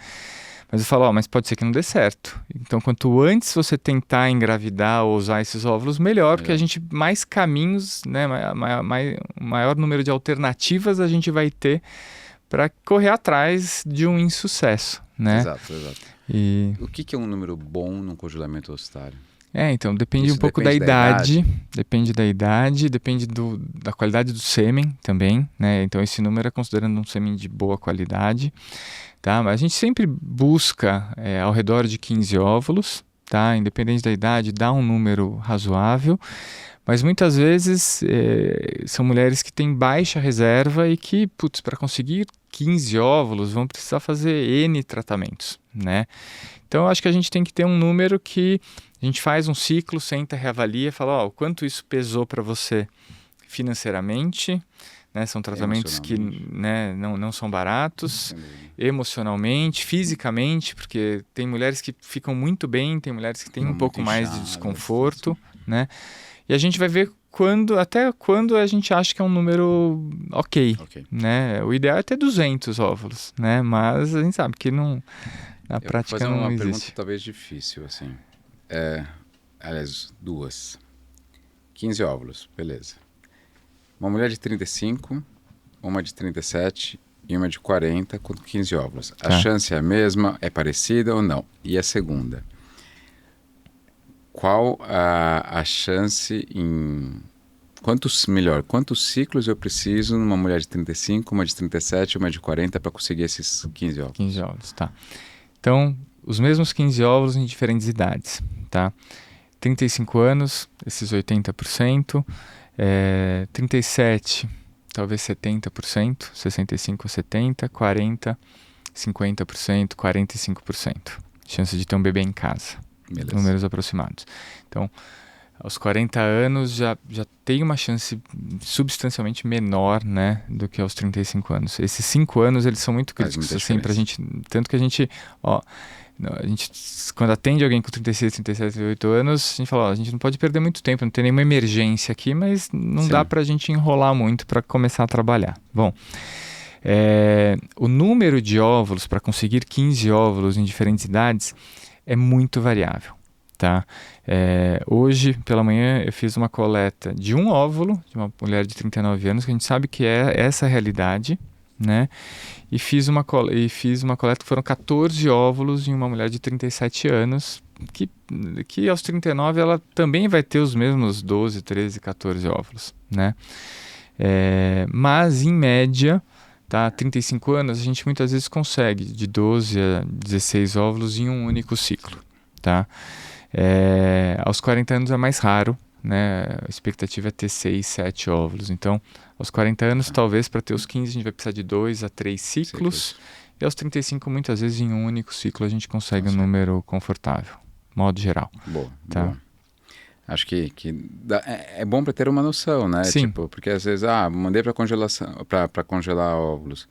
Mas eu falo, mas pode ser que não dê certo. Então, quanto antes você tentar engravidar ou usar esses óvulos, melhor, porque a gente mais caminhos, né, maior número de alternativas a gente vai ter para correr atrás de um insucesso, né? Exato. E o que é um número bom no congelamento ovário? Então, depende um pouco da idade. Depende da idade, depende da qualidade do sêmen também, né? Então, esse número é considerando um sêmen de boa qualidade, tá? Mas a gente sempre busca ao redor de 15 óvulos, tá? Independente da idade, dá um número razoável. Mas muitas vezes são mulheres que têm baixa reserva e que, putz, para conseguir 15 óvulos vão precisar fazer N tratamentos, né? Então eu acho que a gente tem que ter um número que a gente faz um ciclo, senta, reavalia, fala, ó, o quanto isso pesou para você financeiramente, né? São tratamentos que, né, não são baratos, emocionalmente, fisicamente, porque tem mulheres que ficam muito bem, tem mulheres que têm um pouco mais de desconforto, né? E a gente vai ver até quando a gente acha que é um número ok, né? O ideal é ter 200 óvulos, né? Mas a gente sabe que não, na prática não existe. Eu vou fazer uma pergunta talvez difícil, assim. Aliás, 2. 15 óvulos, beleza. Uma mulher de 35, uma de 37 e uma de 40 com 15 óvulos. A chance é a mesma? É parecida ou não? E a segunda? Qual a chance em... Quantos ciclos eu preciso numa mulher de 35, uma de 37 e uma de 40 para conseguir esses 15 óvulos? 15 óvulos, tá. Então, os mesmos 15 óvulos em diferentes idades, tá? 35 anos, esses 80%. 37, talvez 70%, 65 a 70%, 40, 50%, 45%. Chance de ter um bebê em casa. Beleza. Números aproximados. Então, aos 40 anos já tem uma chance substancialmente menor, né, do que aos 35 anos. Esses 5 anos, eles são muito críticos, assim, pra gente, tanto que a gente quando atende alguém com 36, 37, 38 anos, a gente fala, a gente não pode perder muito tempo, não tem nenhuma emergência aqui, mas não dá pra gente enrolar muito para começar a trabalhar. Bom, o número de óvulos para conseguir 15 óvulos em diferentes idades é muito variável, tá? Hoje, pela manhã, eu fiz uma coleta de um óvulo, de uma mulher de 39 anos, que a gente sabe que é essa a realidade, né? E fiz uma coleta que foram 14 óvulos em uma mulher de 37 anos, que aos 39 ela também vai ter os mesmos 12, 13, 14 óvulos, né? Mas, em média, tá, 35 anos, a gente muitas vezes consegue de 12 a 16 óvulos em um único ciclo, tá? Aos 40 anos é mais raro, né? A expectativa é ter 6, 7 óvulos. Então, aos 40 anos, talvez para ter os 15, a gente vai precisar de 2 a 3 ciclos. E aos 35, muitas vezes, em um único ciclo, a gente consegue um número confortável, modo geral. Boa, tá? Boa. Acho que é bom para ter uma noção, né? Sim. Tipo, porque às vezes, mandei para congelar óvulos.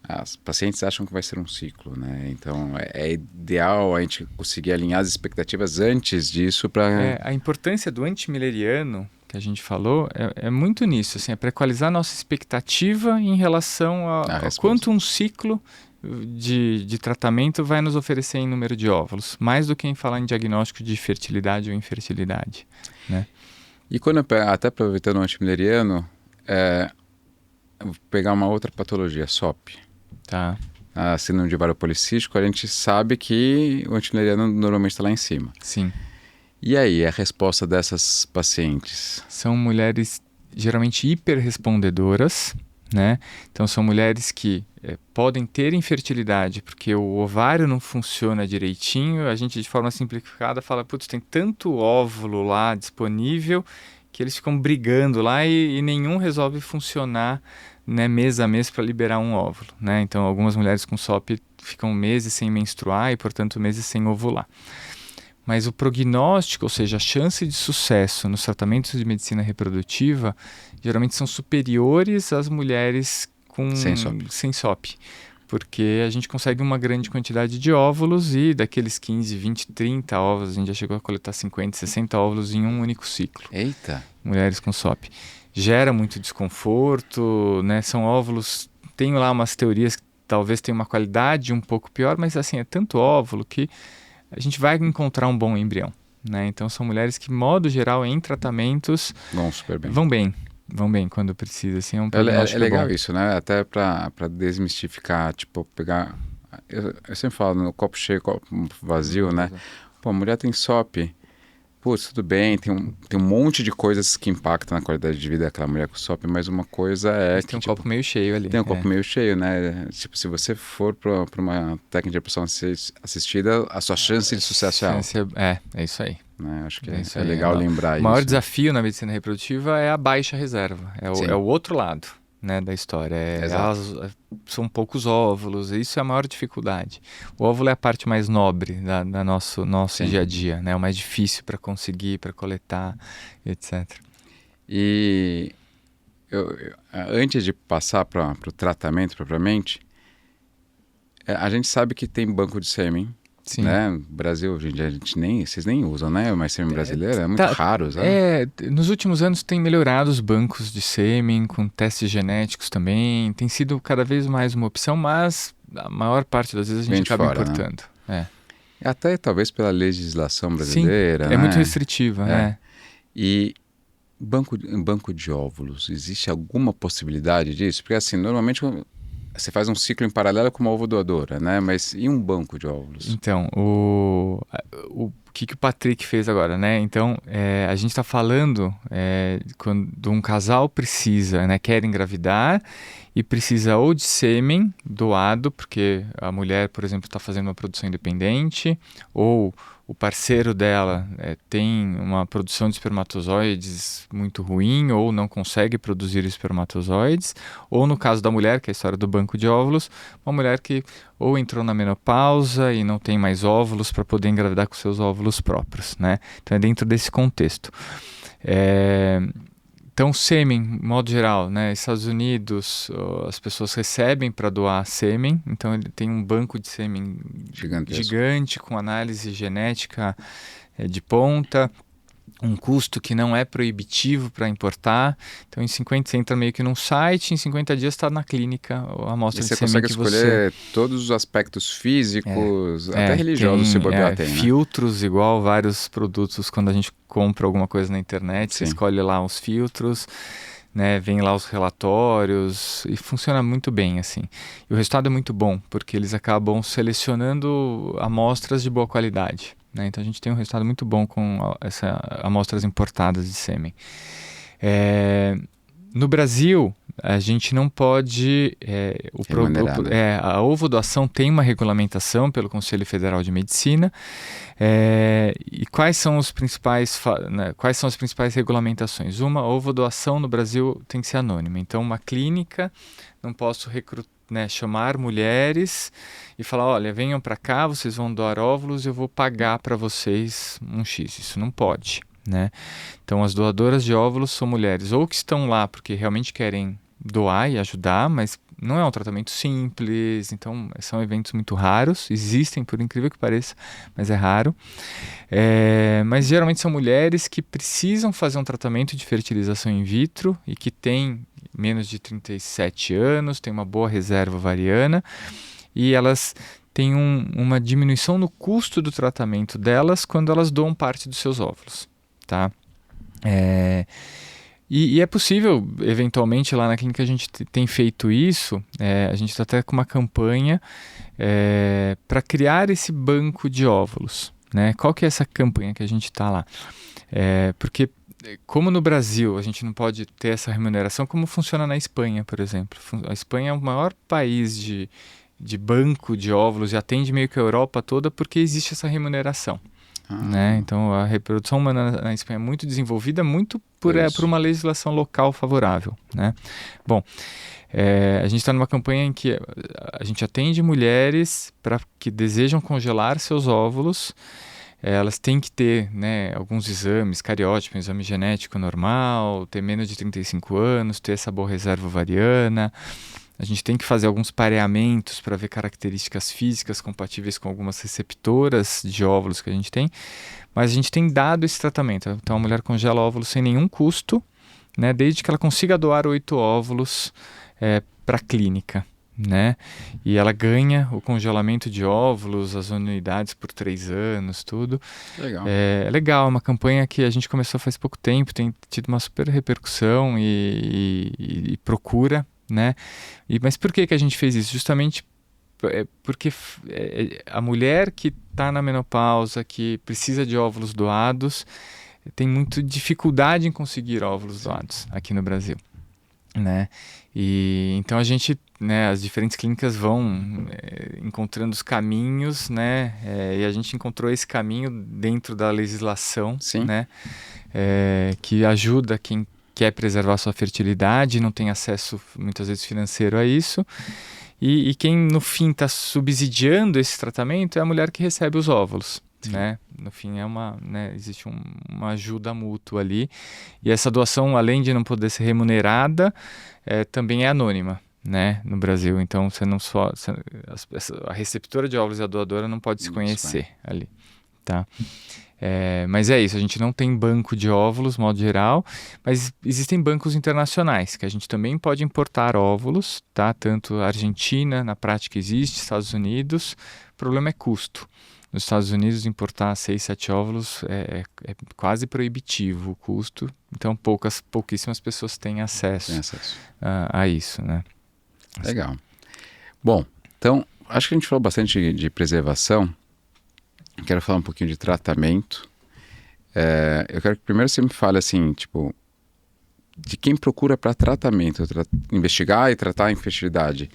As pacientes acham que vai ser um ciclo, né? Então, é ideal a gente conseguir alinhar as expectativas antes disso para... A importância do antimileriano, que a gente falou, é muito nisso, assim, é para equalizar a nossa expectativa em relação a quanto um ciclo de tratamento vai nos oferecer em número de óvulos, mais do que em falar em diagnóstico de fertilidade ou infertilidade, né? E quando até aproveitando o antimileriano, eu vou pegar uma outra patologia, SOP. Tá. A síndrome de ovário policístico, a gente sabe que o antimileriano normalmente está lá em cima. Sim. E aí, a resposta dessas pacientes? São mulheres geralmente hiperrespondedoras, né? Então são mulheres que podem ter infertilidade porque o ovário não funciona direitinho. A gente, de forma simplificada, fala, putz, tem tanto óvulo lá disponível que eles ficam brigando lá e nenhum resolve funcionar, né, mês a mês para liberar um óvulo, né? Então algumas mulheres com SOP ficam meses sem menstruar e, portanto, meses sem ovular. Mas o prognóstico, ou seja, a chance de sucesso nos tratamentos de medicina reprodutiva, geralmente são superiores às mulheres sem SOP. Porque a gente consegue uma grande quantidade de óvulos e daqueles 15, 20, 30 óvulos, a gente já chegou a coletar 50, 60 óvulos em um único ciclo. Eita! Mulheres com SOP. Gera muito desconforto, né? São óvulos, tem lá umas teorias que talvez tenham uma qualidade um pouco pior, mas assim, é tanto óvulo que a gente vai encontrar um bom embrião, né? Então são mulheres que, modo geral, em tratamentos Vão super bem. Vão bem quando precisa, assim, é legal bom. Isso, né? Até para desmistificar, tipo, pegar... Eu sempre falo, no copo cheio, copo vazio, né? Pô, a mulher tem SOP, putz, tudo bem, tem um monte de coisas que impactam na qualidade de vida daquela mulher com SOP, mas uma coisa é tem um copo meio cheio ali. Tem um copo meio cheio, né? Tipo, se você for para uma técnica de reprodução assistida, a sua chance de sucesso é alta. É isso aí. né? Acho que Isso é aí, legal lembrar o maior isso. desafio na medicina reprodutiva é a baixa reserva, Sim. é o outro lado, né, da história. Exato. São poucos óvulos, isso é a maior dificuldade. O óvulo é a parte mais nobre da nosso Sim. dia a dia, né, o mais difícil para conseguir, para coletar, etc. E antes de passar para o tratamento propriamente, a gente sabe que tem banco de sêmen, Sim. né? No Brasil, hoje em dia, vocês nem usam, né? Mas sêmen brasileiro é muito raro, sabe? Nos últimos anos tem melhorado os bancos de sêmen com testes genéticos também. Tem sido cada vez mais uma opção, mas a maior parte das vezes a gente Vem de acaba fora, né? importando. Até talvez pela legislação Sim, brasileira, é né? muito restritiva, né? E banco de óvulos, existe alguma possibilidade disso? Porque assim, normalmente você faz um ciclo em paralelo com uma ovodoadora, né? Mas e um banco de óvulos? Então, o que o Patrick fez agora, né? Então, a gente está falando quando um casal precisa, né, quer engravidar e precisa ou de sêmen doado, porque a mulher, por exemplo, está fazendo uma produção independente, ou o parceiro dela tem uma produção de espermatozoides muito ruim, ou não consegue produzir espermatozoides, ou no caso da mulher, que é a história do banco de óvulos, uma mulher que ou entrou na menopausa e não tem mais óvulos para poder engravidar com seus óvulos próprios, né? Então é dentro desse contexto. Então, sêmen, de modo geral, né? Estados Unidos, as pessoas recebem para doar sêmen, então ele tem um banco de sêmen gigante com análise genética de ponta, um custo que não é proibitivo para importar. Então, você entra meio que num site, em 50 dias está na clínica a amostra de sêmen que você... Você consegue escolher todos os aspectos físicos, até religiosos, se bobear tem, né? Filtros, igual vários produtos, quando a gente compra alguma coisa na internet, você escolhe lá os filtros, né? Vem lá os relatórios e funciona muito bem, assim. E o resultado é muito bom, porque eles acabam selecionando amostras de boa qualidade, né? Então a gente tem um resultado muito bom com essas amostras importadas de sêmen. No Brasil, a gente não pode... a ovodoação tem uma regulamentação pelo Conselho Federal de Medicina. E quais são as principais regulamentações? Uma, a ovodoação no Brasil tem que ser anônima. Então, uma clínica, não posso chamar mulheres e falar, olha, venham para cá, vocês vão doar óvulos, eu vou pagar para vocês um X. Isso não pode, né? Então, as doadoras de óvulos são mulheres ou que estão lá porque realmente querem doar e ajudar, mas não é um tratamento simples, então são eventos muito raros, existem por incrível que pareça, mas é raro. Mas geralmente são mulheres que precisam fazer um tratamento de fertilização in vitro e que têm menos de 37 anos, têm uma boa reserva ovariana e elas têm uma diminuição no custo do tratamento delas quando elas doam parte dos seus óvulos, tá? E é possível, eventualmente, lá na clínica a gente tem feito isso, a gente está até com uma campanha para criar esse banco de óvulos, né? Qual que é essa campanha que a gente está lá? Porque, como no Brasil a gente não pode ter essa remuneração, como funciona na Espanha, por exemplo. A Espanha é o maior país de banco de óvulos e atende meio que a Europa toda porque existe essa remuneração. Né? Então a reprodução humana na Espanha é muito desenvolvida, muito por uma legislação local favorável, né? Bom, a gente está numa campanha em que a gente atende mulheres que desejam congelar seus óvulos. Elas têm que ter, né, alguns exames, cariótipo, um exame genético normal, ter menos de 35 anos, ter essa boa reserva ovariana. A gente tem que fazer alguns pareamentos para ver características físicas compatíveis com algumas receptoras de óvulos que a gente tem, mas a gente tem dado esse tratamento. Então a mulher congela óvulos sem nenhum custo, né, desde que ela consiga doar 8 óvulos para a clínica, né? E ela ganha o congelamento de óvulos, as anuidades por 3 anos, tudo. Legal. É legal, uma campanha que a gente começou faz pouco tempo, tem tido uma super repercussão e procura, né? Mas por que a gente fez isso? Justamente porque a mulher que está na menopausa, que precisa de óvulos doados, tem muita dificuldade em conseguir óvulos doados aqui no Brasil. né? E então a gente, né, as diferentes clínicas vão encontrando os caminhos, né? E a gente encontrou esse caminho dentro da legislação, Sim. né? Que ajuda quem quer preservar sua fertilidade, não tem acesso muitas vezes financeiro a isso. E quem no fim está subsidiando esse tratamento é a mulher que recebe os óvulos. Né? No fim existe uma ajuda mútua ali, e essa doação, além de não poder ser remunerada, também é anônima, né, no Brasil. Então a receptora de óvulos e a doadora não pode se conhecer ali, tá? Mas é isso, a gente não tem banco de óvulos, modo geral, mas existem bancos internacionais, que a gente também pode importar óvulos, tá? Tanto a Argentina, na prática existe, Estados Unidos, o problema é custo. Nos Estados Unidos, importar 6, 7 óvulos é quase proibitivo o custo, então pouquíssimas pessoas têm acesso a isso, né? Legal. Bom, então, acho que a gente falou bastante de preservação. Quero falar um pouquinho de tratamento. Eu quero que primeiro você me fale assim, tipo, de quem procura para tratamento, investigar e tratar a infertilidade.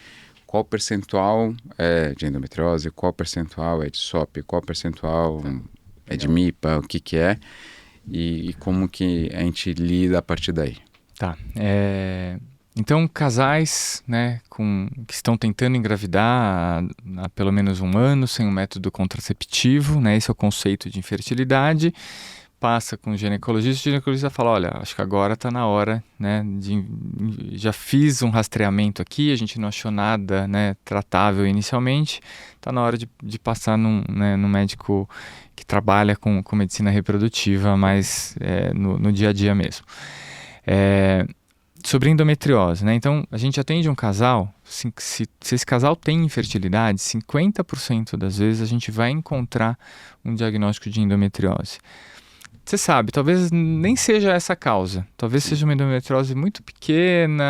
Qual percentual é de endometriose, qual percentual é de SOP, qual percentual é de MIPA, o que é, e como que a gente lida a partir daí. Tá. Então, casais, né, que estão tentando engravidar há pelo menos um ano sem um método contraceptivo, né, esse é o conceito de infertilidade, passa com o ginecologista fala, olha, acho que agora está na hora, né, já fiz um rastreamento aqui, a gente não achou nada, né, tratável inicialmente, está na hora de passar num médico que trabalha com medicina reprodutiva, mas no dia a dia mesmo. Sobre endometriose, né? Então, a gente atende um casal, se esse casal tem infertilidade, 50% das vezes a gente vai encontrar um diagnóstico de endometriose. Você sabe, talvez nem seja essa a causa. Talvez seja uma endometriose muito pequena,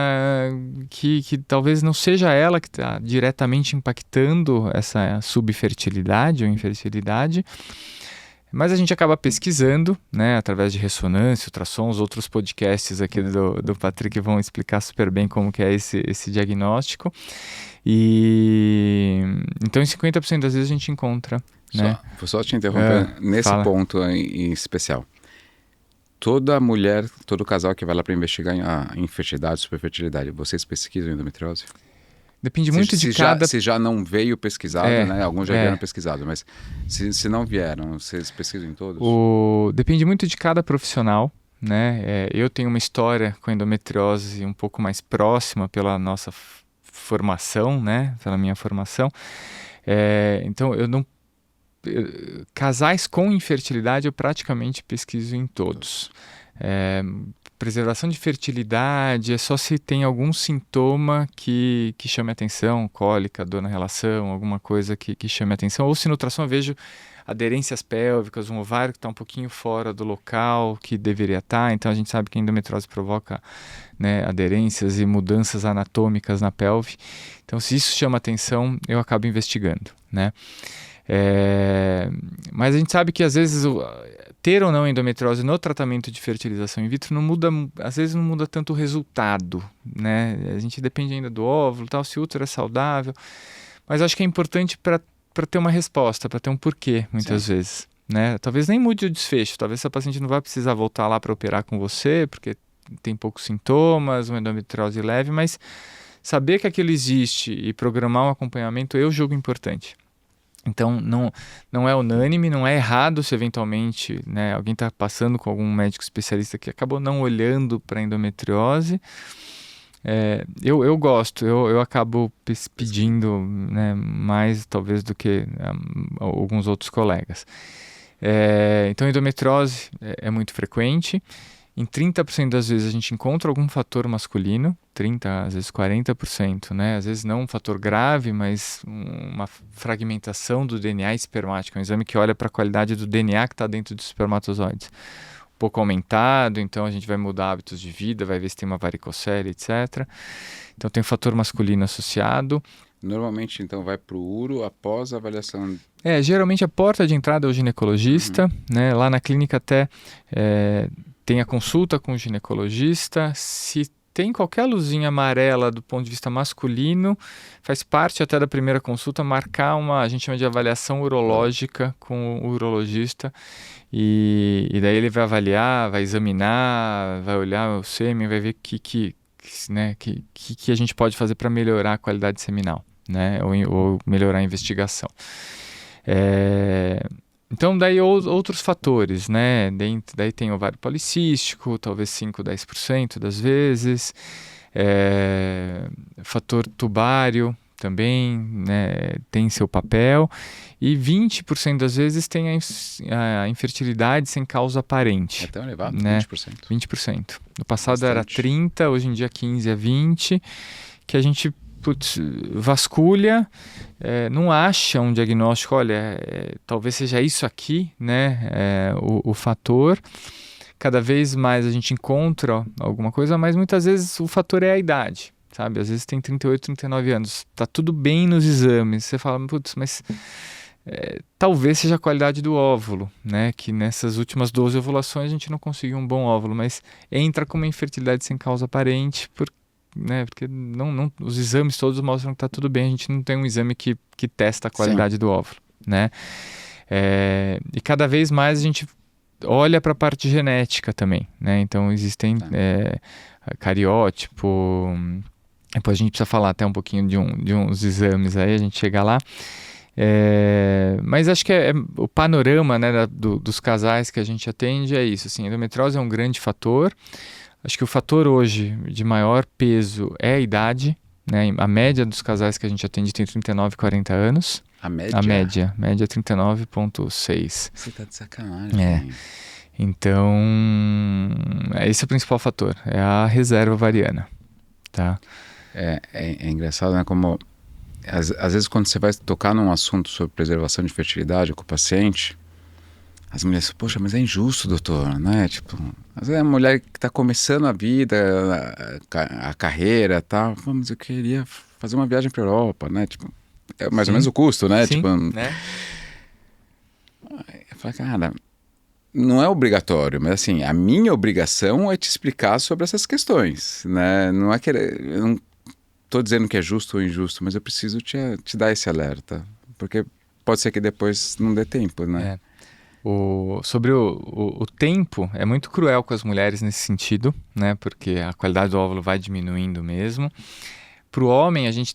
que talvez não seja ela que está diretamente impactando essa subfertilidade ou infertilidade. Mas a gente acaba pesquisando, né, através de ressonância, ultrassons, outros podcasts aqui do Patrick vão explicar super bem como que é esse diagnóstico. E então em 50% das vezes a gente encontra, né? Vou só te interromper nesse ponto em especial. Toda mulher, todo casal que vai lá para investigar a infertilidade, superfertilidade, vocês pesquisam endometriose? Depende muito de cada... Se já não veio pesquisado, né? Alguns já vieram pesquisado, mas se não vieram, vocês pesquisam em todos? Depende muito de cada profissional, né? Eu tenho uma história com endometriose um pouco mais próxima pela nossa formação, né? Pela minha formação. Então, casais com infertilidade eu praticamente pesquiso em todos. Preservação de fertilidade é só se tem algum sintoma que chame atenção, cólica, dor na relação, alguma coisa que chame atenção, ou se no ultrassom eu vejo aderências pélvicas, um ovário que está um pouquinho fora do local que deveria estar, então a gente sabe que a endometriose provoca, né, aderências e mudanças anatômicas na pelve, então se isso chama atenção eu acabo investigando, né? Mas a gente sabe que às vezes ter ou não endometriose no tratamento de fertilização in vitro não muda, às vezes não muda tanto o resultado, né? A gente depende ainda do óvulo, tal, se o útero é saudável, mas acho que é importante para ter uma resposta, para ter um porquê, muitas vezes, né? Talvez nem mude o desfecho, talvez essa paciente não vai precisar voltar lá para operar com você, porque tem poucos sintomas, uma endometriose leve, mas saber que aquilo existe e programar um acompanhamento eu julgo importante. Então, não é unânime, não é errado se eventualmente, né, alguém está passando com algum médico especialista que acabou não olhando para a endometriose. Eu gosto, eu acabo pedindo, né, mais talvez do que alguns outros colegas. Então, endometriose é muito frequente. Em 30% das vezes a gente encontra algum fator masculino, 30%, às vezes 40%, né? Às vezes não um fator grave, mas uma fragmentação do DNA espermático, um exame que olha para a qualidade do DNA que está dentro dos espermatozoides. Um pouco aumentado, então a gente vai mudar hábitos de vida, vai ver se tem uma varicocele, etc. Então tem um fator masculino associado. Normalmente, então, vai para o uro após a avaliação... Geralmente a porta de entrada é o ginecologista, né? Lá na clínica até... tem a consulta com o ginecologista, se tem qualquer luzinha amarela do ponto de vista masculino, faz parte até da primeira consulta, marcar a gente chama de avaliação urológica com o urologista, e daí ele vai avaliar, vai examinar, vai olhar o sêmen, vai ver o que a gente pode fazer para melhorar a qualidade seminal, né? Ou melhorar a investigação. Então, daí outros fatores, né? Daí tem ovário policístico, talvez 5, 10% das vezes. Fator tubário também, né, tem seu papel. E 20% das vezes tem a infertilidade sem causa aparente. É tão elevado, né? 20%. 20%. No passado Bastante. era 30%, hoje em dia 15% a 20%, que a gente vasculha, não acha um diagnóstico, olha, talvez seja isso aqui, né, o fator. Cada vez mais a gente encontra alguma coisa, mas muitas vezes o fator é a idade, sabe? Às vezes tem 38, 39 anos, tá tudo bem nos exames, você fala, putz, mas talvez seja a qualidade do óvulo, né? Que nessas últimas 12 ovulações a gente não conseguiu um bom óvulo, mas entra como infertilidade sem causa aparente, porque os exames todos mostram que está tudo bem, a gente não tem um exame que testa a qualidade do óvulo, né? E cada vez mais a gente olha para a parte genética também, né? Então existem cariótipo, depois a gente precisa falar até um pouquinho de uns exames aí, a gente chega lá. Mas acho que o panorama, né, dos casais que a gente atende é isso, assim, a endometriose é um grande fator. Acho que o fator hoje de maior peso é a idade, né? A média dos casais que a gente atende tem 39, 40 anos. A média? A média é 39,6. Você tá de sacanagem. Então, esse é o principal fator, é a reserva ovariana, tá? É engraçado, né? Como às vezes quando você vai tocar num assunto sobre preservação de fertilidade com o paciente, as mulheres falam, poxa, mas é injusto, doutor, né? Tipo, às vezes é a mulher que está começando a vida, a carreira e tal, mas eu queria fazer uma viagem para a Europa, né? Tipo, é mais ou menos o custo, né? Sim, tipo, né? Eu falei, cara, não é obrigatório, mas assim, a minha obrigação é te explicar sobre essas questões, né? Não é eu não estou dizendo que é justo ou injusto, mas eu preciso te dar esse alerta, porque pode ser que depois não dê tempo, né? Sobre o tempo, é muito cruel com as mulheres nesse sentido, né? Porque a qualidade do óvulo vai diminuindo mesmo. Para o homem, a gente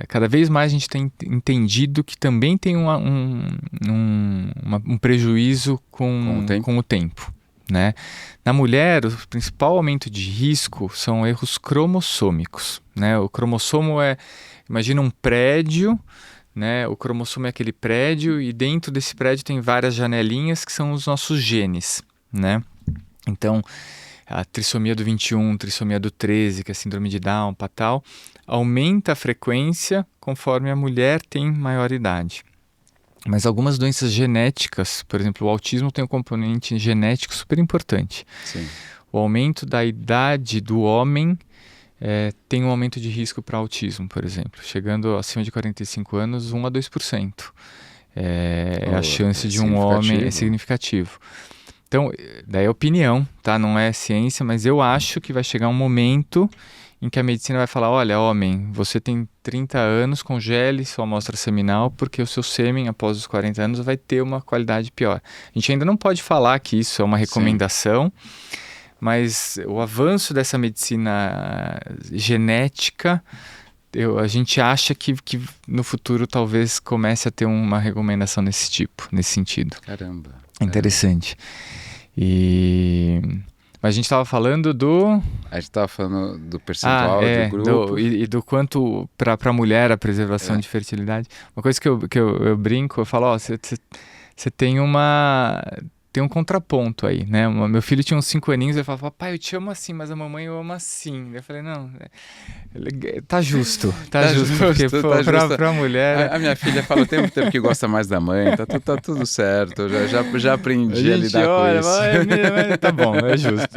cada vez mais a gente tem entendido que também tem um prejuízo com o tempo, né? Na mulher, o principal aumento de risco são erros cromossômicos, né? O cromossomo imagina um prédio, né? O cromossomo é aquele prédio e dentro desse prédio tem várias janelinhas que são os nossos genes, né? Então, a trissomia do 21, trissomia do 13, que é a síndrome de Down, tal, aumenta a frequência conforme a mulher tem maior idade. Mas algumas doenças genéticas, por exemplo, o autismo tem um componente genético super importante. Sim. O aumento da idade do homem tem um aumento de risco para autismo, por exemplo. Chegando acima de 45 anos, 1 a 2%. A chance de um homem é significativo. Então, daí é opinião, tá? Não é ciência, mas eu acho que vai chegar um momento em que a medicina vai falar, olha, homem, você tem 30 anos, congele sua amostra seminal, porque o seu sêmen, após os 40 anos, vai ter uma qualidade pior. A gente ainda não pode falar que isso é uma recomendação, mas o avanço dessa medicina genética, a gente acha que no futuro talvez comece a ter uma recomendação nesse sentido. Caramba. Interessante. Mas a gente estava falando A gente estava falando do percentual do grupo. E do quanto para a mulher a preservação de fertilidade. Uma coisa que eu brinco, eu falo, você tem um contraponto aí, né? Meu filho tinha uns 5 aninhos e ele falava, papai, eu te amo assim, mas a mamãe eu amo assim. Eu falei, não, tá justo, porque pra mulher... A minha filha fala o tempo que gosta mais da mãe, tá tudo certo, eu já aprendi a lidar com isso. Tá bom, é justo.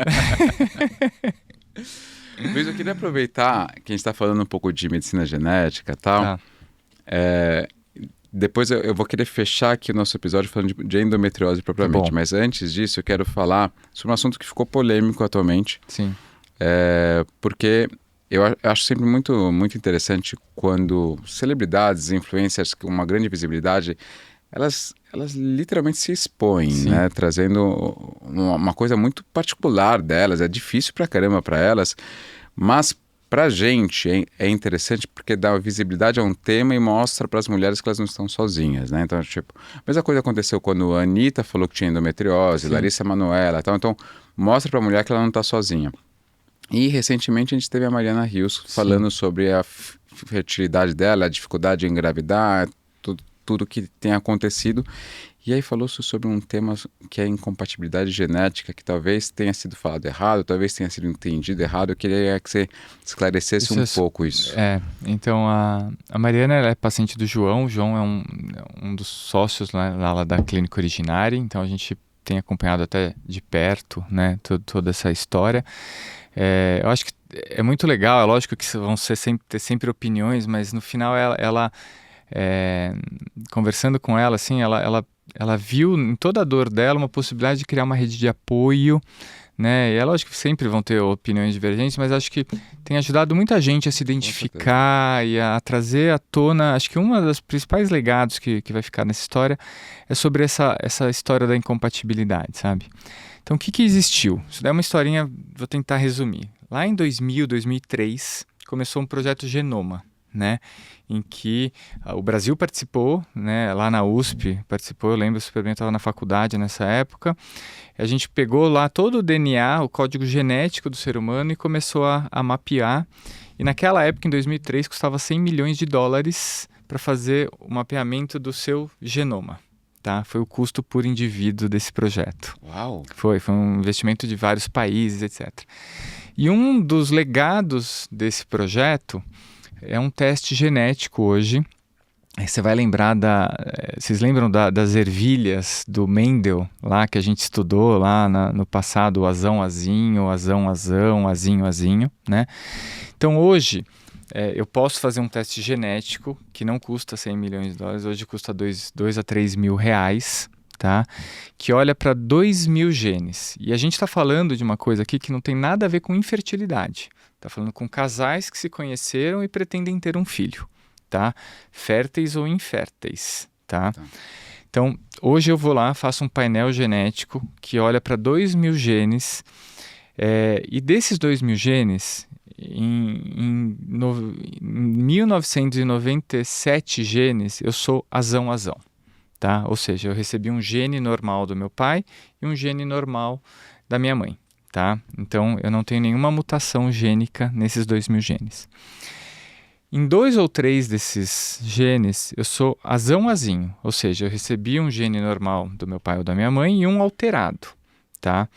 Luiz, eu queria aproveitar que a gente está falando um pouco de medicina genética e tal. Depois eu vou querer fechar aqui o nosso episódio falando de endometriose propriamente. Mas antes disso, eu quero falar sobre um assunto que ficou polêmico atualmente. Sim. Porque eu acho sempre muito, muito interessante quando celebridades, influencers com uma grande visibilidade, elas literalmente se expõem, Sim, né? Trazendo uma coisa muito particular delas. É difícil pra caramba pra elas, mas pra gente é interessante porque dá visibilidade a um tema e mostra para as mulheres que elas não estão sozinhas, né? Então, tipo, a mesma coisa aconteceu quando a Anitta falou que tinha endometriose, sim, Larissa Manoela, tal. Então, mostra pra mulher que ela não está sozinha. E recentemente a gente teve a Mariana Rios sim. falando sobre a fertilidade dela, a dificuldade em engravidar, tudo que tem acontecido. E aí falou sobre um tema que é a incompatibilidade genética, que talvez tenha sido falado errado, talvez tenha sido entendido errado. Eu queria que você esclarecesse Isso um pouco isso. então a Mariana ela é paciente do João. O João é um dos sócios lá da Clínica Originária, então a gente tem acompanhado até de perto, né, toda essa história. Eu acho que é muito legal, é lógico que vão ter sempre opiniões, mas no final é, conversando com ela, assim, ela viu em toda a dor dela uma possibilidade de criar uma rede de apoio, né? E é lógico que sempre vão ter opiniões divergentes, mas acho que tem ajudado muita gente a se Com certeza. identificar e a trazer à tona. Acho que um dos principais legados que vai ficar nessa história é sobre essa história da incompatibilidade, sabe? Então, o que existiu? Isso daí é uma historinha, vou tentar resumir. Lá em 2003, começou um projeto Genoma, né? Em que o Brasil participou, né? Lá na USP participou, eu lembro super bem, eu estava na faculdade nessa época. A gente pegou lá todo o DNA, o código genético do ser humano e começou a mapear. E naquela época, em 2003, custava 100 milhões de dólares para fazer o mapeamento do seu genoma. Tá? Foi o custo por indivíduo desse projeto. Uau! Foi um investimento de vários países, etc. E um dos legados desse projeto é um teste genético hoje. Você vai lembrar vocês lembram das ervilhas do Mendel, lá que a gente estudou lá no passado, o azão, azinho, azão, azão, azinho, azinho, né? Então hoje eu posso fazer um teste genético que não custa 100 milhões de dólares, hoje custa 2 a 3 mil reais, tá? Que olha para 2 mil genes. E a gente está falando de uma coisa aqui que não tem nada a ver com infertilidade. Está falando com casais que se conheceram e pretendem ter um filho, tá? Férteis ou inférteis, tá? Tá. Então, hoje eu vou lá, faço um painel genético que olha para 2 mil genes, e desses 2 mil genes, em 1997 genes, eu sou azão-azão, tá? Ou seja, eu recebi um gene normal do meu pai e um gene normal da minha mãe, tá? Então, eu não tenho nenhuma mutação gênica nesses 2 mil genes. Em 2 ou 3 desses genes, eu sou azão-azinho, ou seja, eu recebi um gene normal do meu pai ou da minha mãe e um alterado, tá?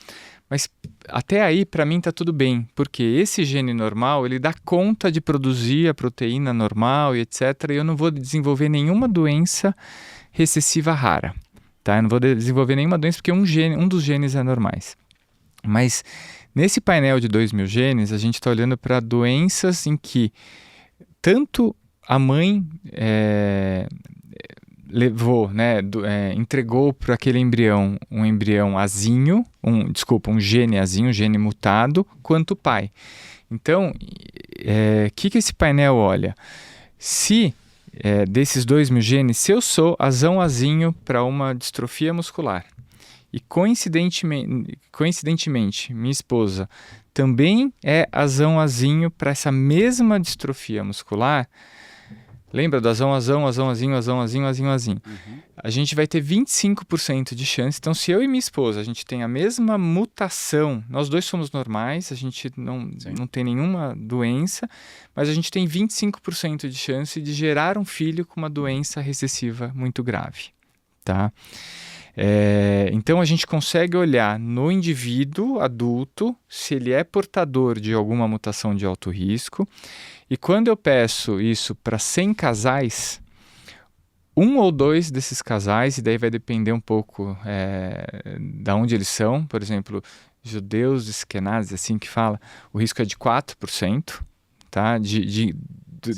Mas até aí, para mim, tá tudo bem, porque esse gene normal, ele dá conta de produzir a proteína normal e etc. E eu não vou desenvolver nenhuma doença recessiva rara, tá? Eu não vou desenvolver nenhuma doença porque um dos genes é normais. Mas nesse painel de 2 mil genes, a gente está olhando para doenças em que tanto a mãe levou, né, entregou para aquele embrião um embrião azinho, um gene azinho, um gene mutado, quanto o pai. Então, o que esse painel olha? Se desses 2 mil genes, se eu sou azão-azinho para uma distrofia muscular e coincidentemente minha esposa também é azão-azinho para essa mesma distrofia muscular, lembra do azão, azão, azão, azinho, azão, azinho, azinho, azinho. Uhum. A gente vai ter 25% de chance. Então, se eu e minha esposa, a gente tem a mesma mutação, nós dois somos normais, a gente não tem nenhuma doença, mas a gente tem 25% de chance de gerar um filho com uma doença recessiva muito grave, tá? Então, a gente consegue olhar no indivíduo adulto se ele é portador de alguma mutação de alto risco. E quando eu peço isso para 100 casais, um ou dois desses casais, e daí vai depender um pouco de onde eles são, por exemplo, judeus esquenazes, assim que fala, o risco é de 4%, tá?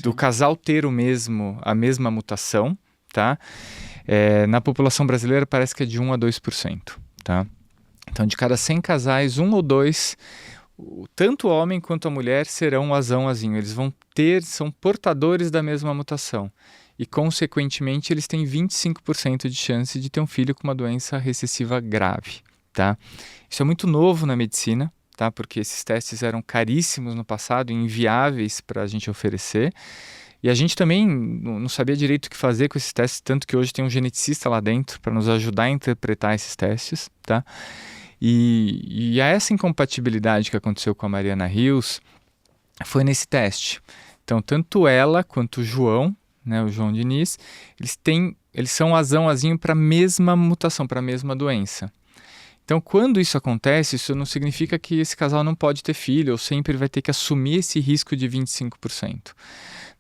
Do casal ter a mesma mutação, tá? Na população brasileira parece que é de 1 a 2%, tá? Então, de cada 100 casais, um ou dois, tanto o homem quanto a mulher serão azão-azinho. Eles são portadores da mesma mutação. E, consequentemente, eles têm 25% de chance de ter um filho com uma doença recessiva grave, tá? Isso é muito novo na medicina, tá? Porque esses testes eram caríssimos no passado, inviáveis para a gente oferecer. E a gente também não sabia direito o que fazer com esses testes, tanto que hoje tem um geneticista lá dentro para nos ajudar a interpretar esses testes, tá? E essa incompatibilidade que aconteceu com a Mariana Rios foi nesse teste. Então, tanto ela quanto o João, né, o João Diniz, eles são azão-azinho para a mesma mutação, para a mesma doença. Então, quando isso acontece, isso não significa que esse casal não pode ter filho ou sempre vai ter que assumir esse risco de 25%.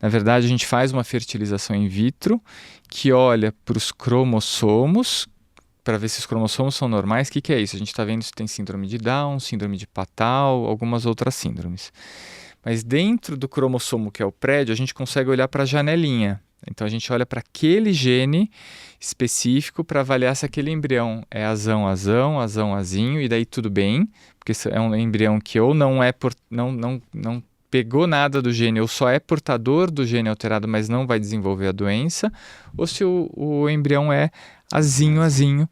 Na verdade, a gente faz uma fertilização in vitro que olha para os cromossomos para ver se os cromossomos são normais. O que é isso? A gente está vendo se tem síndrome de Down, síndrome de Patau, algumas outras síndromes. Mas dentro do cromossomo, que é o prédio, a gente consegue olhar para a janelinha. Então a gente olha para aquele gene específico para avaliar se aquele embrião é azão-azão, azão-azinho, e daí tudo bem, porque é um embrião que ou não pegou nada do gene, ou só é portador do gene alterado, mas não vai desenvolver a doença, ou se o embrião é azinho-azinho,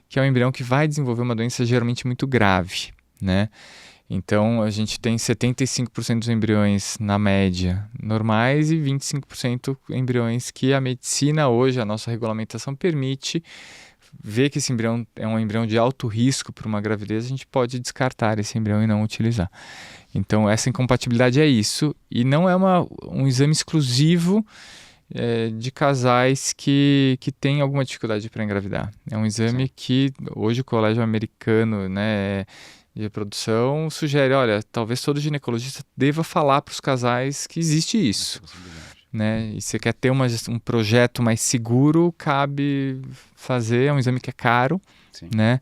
que é um embrião que vai desenvolver uma doença geralmente muito grave, né? Então, a gente tem 75% dos embriões, na média, normais e 25% embriões que a medicina hoje, a nossa regulamentação permite ver que esse embrião é um embrião de alto risco para uma gravidez, a gente pode descartar esse embrião e não utilizar. Então, essa incompatibilidade é isso, e não é um exame exclusivo de casais que têm alguma dificuldade para engravidar. É um exame que hoje o Colégio Americano, né, de Reprodução sugere, olha, talvez todo ginecologista deva falar para os casais que existe isso. Né? E você quer ter um projeto mais seguro, cabe fazer, é um exame que é caro, né?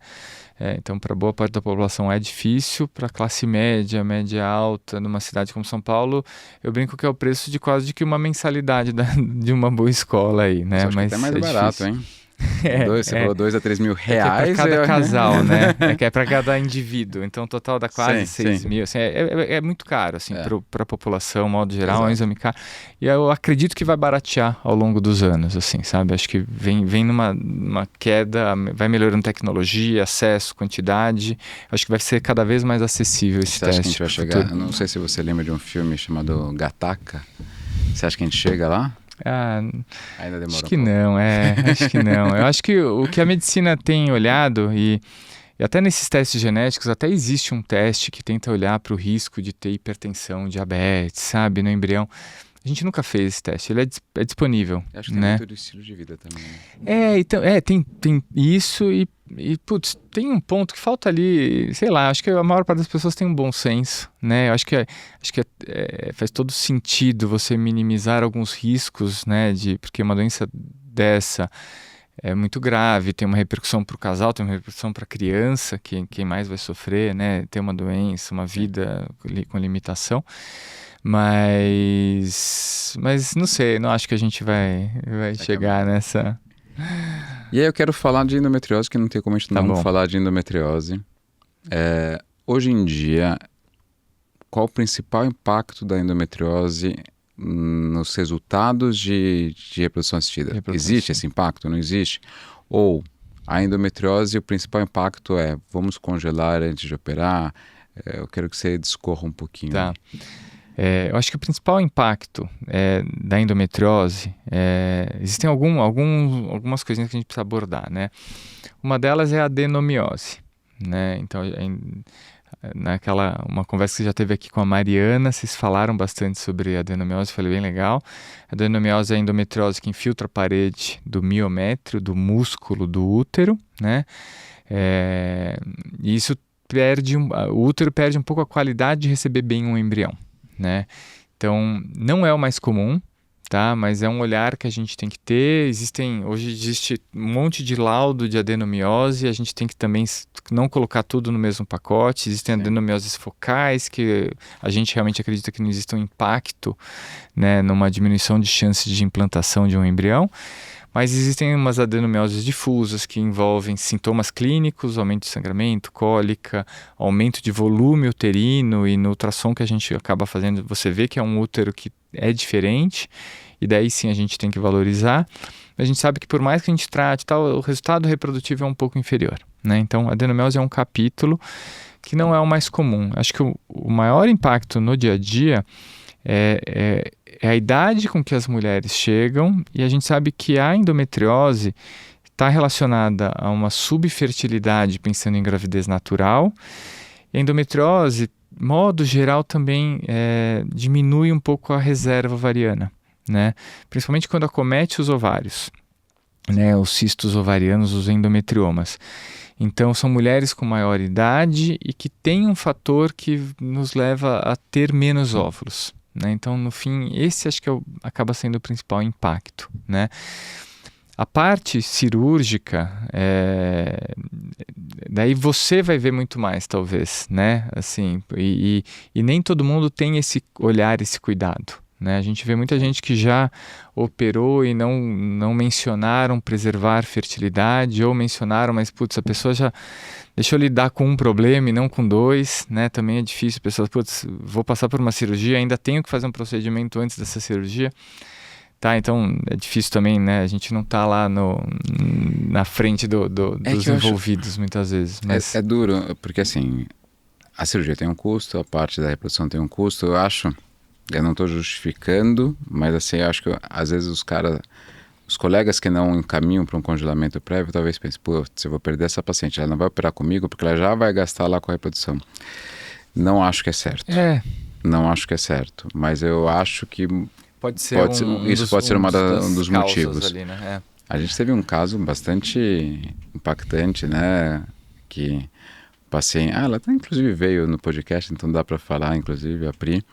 Então, para boa parte da população é difícil, para classe média, média alta, numa cidade como São Paulo, eu brinco que é o preço de quase de que uma mensalidade de uma boa escola aí, né? Mas até mais barato, difícil. hein? Você falou 2 a 3 mil reais. É para cada casal, né? É que é para cada indivíduo. Então, o total dá quase 6 mil. Assim, é muito caro, assim, para a população, modo geral, é um exame caro. E eu acredito que vai baratear ao longo dos anos, assim, sabe? Acho que vem numa queda, vai melhorando tecnologia, acesso, quantidade. Acho que vai ser cada vez mais acessível esse teste. Você acha que a gente vai chegar? Eu não sei se você lembra de um filme chamado Gattaca. Você acha que a gente chega lá? Ainda demora acho que não, acho que não. Eu acho que o que a medicina tem olhado, e até nesses testes genéticos, até existe um teste que tenta olhar para o risco de ter hipertensão, diabetes, sabe, no embrião. A gente nunca fez esse teste, ele é disponível. Eu acho que tem muito do estilo de vida também. Então, tem isso e, putz, tem um ponto que falta ali, sei lá, acho que a maior parte das pessoas tem um bom senso, né? Eu acho que faz todo sentido você minimizar alguns riscos, né? Porque uma doença dessa é muito grave, tem uma repercussão para o casal, tem uma repercussão para a criança, quem mais vai sofrer, né? Ter uma doença, uma vida com limitação. Mas não sei, não acho que a gente vai chegar nessa... E aí eu quero falar de endometriose, que não tem como a gente não falar de endometriose. Hoje em dia, qual o principal impacto da endometriose nos resultados de reprodução assistida? Existe esse impacto? Não existe? Ou a endometriose, o principal impacto é vamos congelar antes de operar? Eu quero que você discorra um pouquinho. Tá. Eu acho que o principal impacto da endometriose, existem algumas coisinhas que a gente precisa abordar, né? Uma delas é a adenomiose, né? Então, uma conversa que você já teve aqui com a Mariana, vocês falaram bastante sobre a adenomiose, foi bem legal. A adenomiose é a endometriose que infiltra a parede do miométrio, do músculo do útero, né? E isso o útero perde um pouco a qualidade de receber bem um embrião, né? Então, não é o mais comum, tá? Mas é um olhar que a gente tem que ter. Hoje existe um monte de laudo de adenomiose, a gente tem que também não colocar tudo no mesmo pacote. Existem adenomioses focais, que a gente realmente acredita que não existe um impacto, né, numa diminuição de chances de implantação de um embrião. Mas existem umas adenomioses difusas que envolvem sintomas clínicos, aumento de sangramento, cólica, aumento de volume uterino, e no ultrassom que a gente acaba fazendo, você vê que é um útero que é diferente, e daí sim a gente tem que valorizar. A gente sabe que por mais que a gente trate tal, o resultado reprodutivo é um pouco inferior, né? Então, a adenomiose é um capítulo que não é o mais comum. Acho que o maior impacto no dia a dia é a idade com que as mulheres chegam, e a gente sabe que a endometriose está relacionada a uma subfertilidade, pensando em gravidez natural. E a endometriose, modo geral, também diminui um pouco a reserva ovariana, né? Principalmente quando acomete os ovários, né? Os cistos ovarianos, os endometriomas. Então, são mulheres com maior idade e que têm um fator que nos leva a ter menos óvulos, né? Então, no fim, esse acho que acaba sendo o principal impacto, né? A parte cirúrgica, daí você vai ver muito mais, talvez, né? Assim, e nem todo mundo tem esse olhar, esse cuidado, né? A gente vê muita gente que já operou e não mencionaram preservar fertilidade, ou mencionaram, mas putz, a pessoa já deixou lidar com um problema e não com dois, né? Também é difícil, pessoas, putz, vou passar por uma cirurgia, ainda tenho que fazer um procedimento antes dessa cirurgia. Tá, então é difícil também, né? A gente não tá lá na frente dos envolvidos, muitas vezes. Mas... É duro, porque assim, a cirurgia tem um custo, a parte da reprodução tem um custo. Eu não estou justificando, mas assim, eu acho que às vezes os colegas que não encaminham para um congelamento prévio, talvez pensem, pô, se eu vou perder essa paciente, ela não vai operar comigo porque ela já vai gastar lá com a reprodução. Não acho que é certo. Não acho que é certo, mas eu acho que pode ser isso pode ser um dos motivos. Ali, né? A gente teve um caso bastante impactante, né? Que o paciente... ela inclusive veio no podcast, então dá para falar, inclusive, a Pri.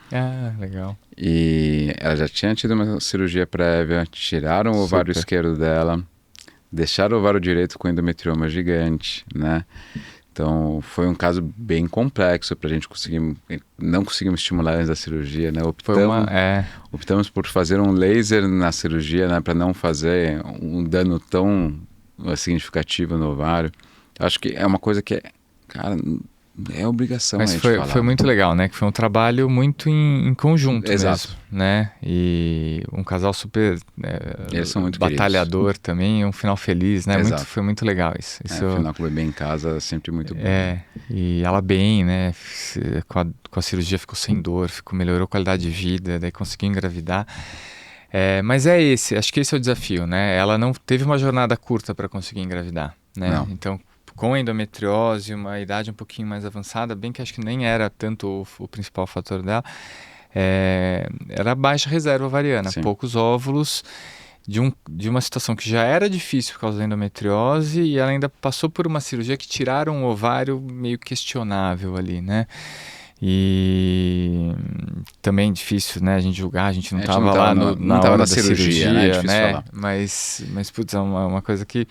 Legal. E ela já tinha tido uma cirurgia prévia, tiraram o ovário esquerdo dela, deixaram o ovário direito com endometrioma gigante, né? Então, foi um caso bem complexo para a gente conseguir... Não conseguimos estimular antes da cirurgia, né? Optamos por fazer um laser na cirurgia, né? Para não fazer um dano tão significativo no ovário. Acho que é uma coisa que cara, é obrigação. Mas foi muito legal, né? Que foi um trabalho muito em conjunto. Exato. Mesmo, né? E um casal super eles são muito batalhador queridos. Também, um final feliz, né? Foi muito legal isso. O final com o bebê em casa sempre muito bom. E ela bem, né? Com a cirurgia ficou sem dor, melhorou a qualidade de vida, daí conseguiu engravidar. Mas acho que esse é o desafio, né? Ela não teve uma jornada curta para conseguir engravidar, né? Não. Então, com endometriose, uma idade um pouquinho mais avançada, bem que acho que nem era tanto o principal fator dela, era baixa reserva ovariana, Sim. poucos óvulos, de uma situação que já era difícil por causa da endometriose, e ela ainda passou por uma cirurgia que tiraram um ovário meio questionável ali, né? E também difícil, né, a gente julgar, a gente não estava lá na hora da cirurgia, né? É difícil falar. Mas putz, é uma coisa que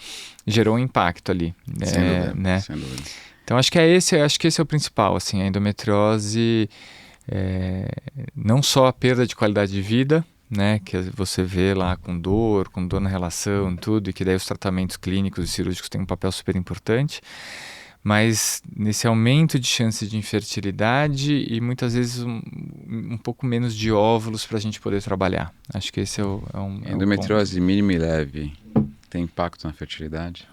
gerou um impacto ali, sem dúvida, né? Sem dúvida. Então acho que esse é o principal, assim, a endometriose, não só a perda de qualidade de vida, né, que você vê lá com dor na relação, tudo, e que daí os tratamentos clínicos e cirúrgicos têm um papel super importante, mas nesse aumento de chances de infertilidade e muitas vezes um pouco menos de óvulos para a gente poder trabalhar. Acho que esse é um endometriose mínima e leve tem impacto na fertilidade?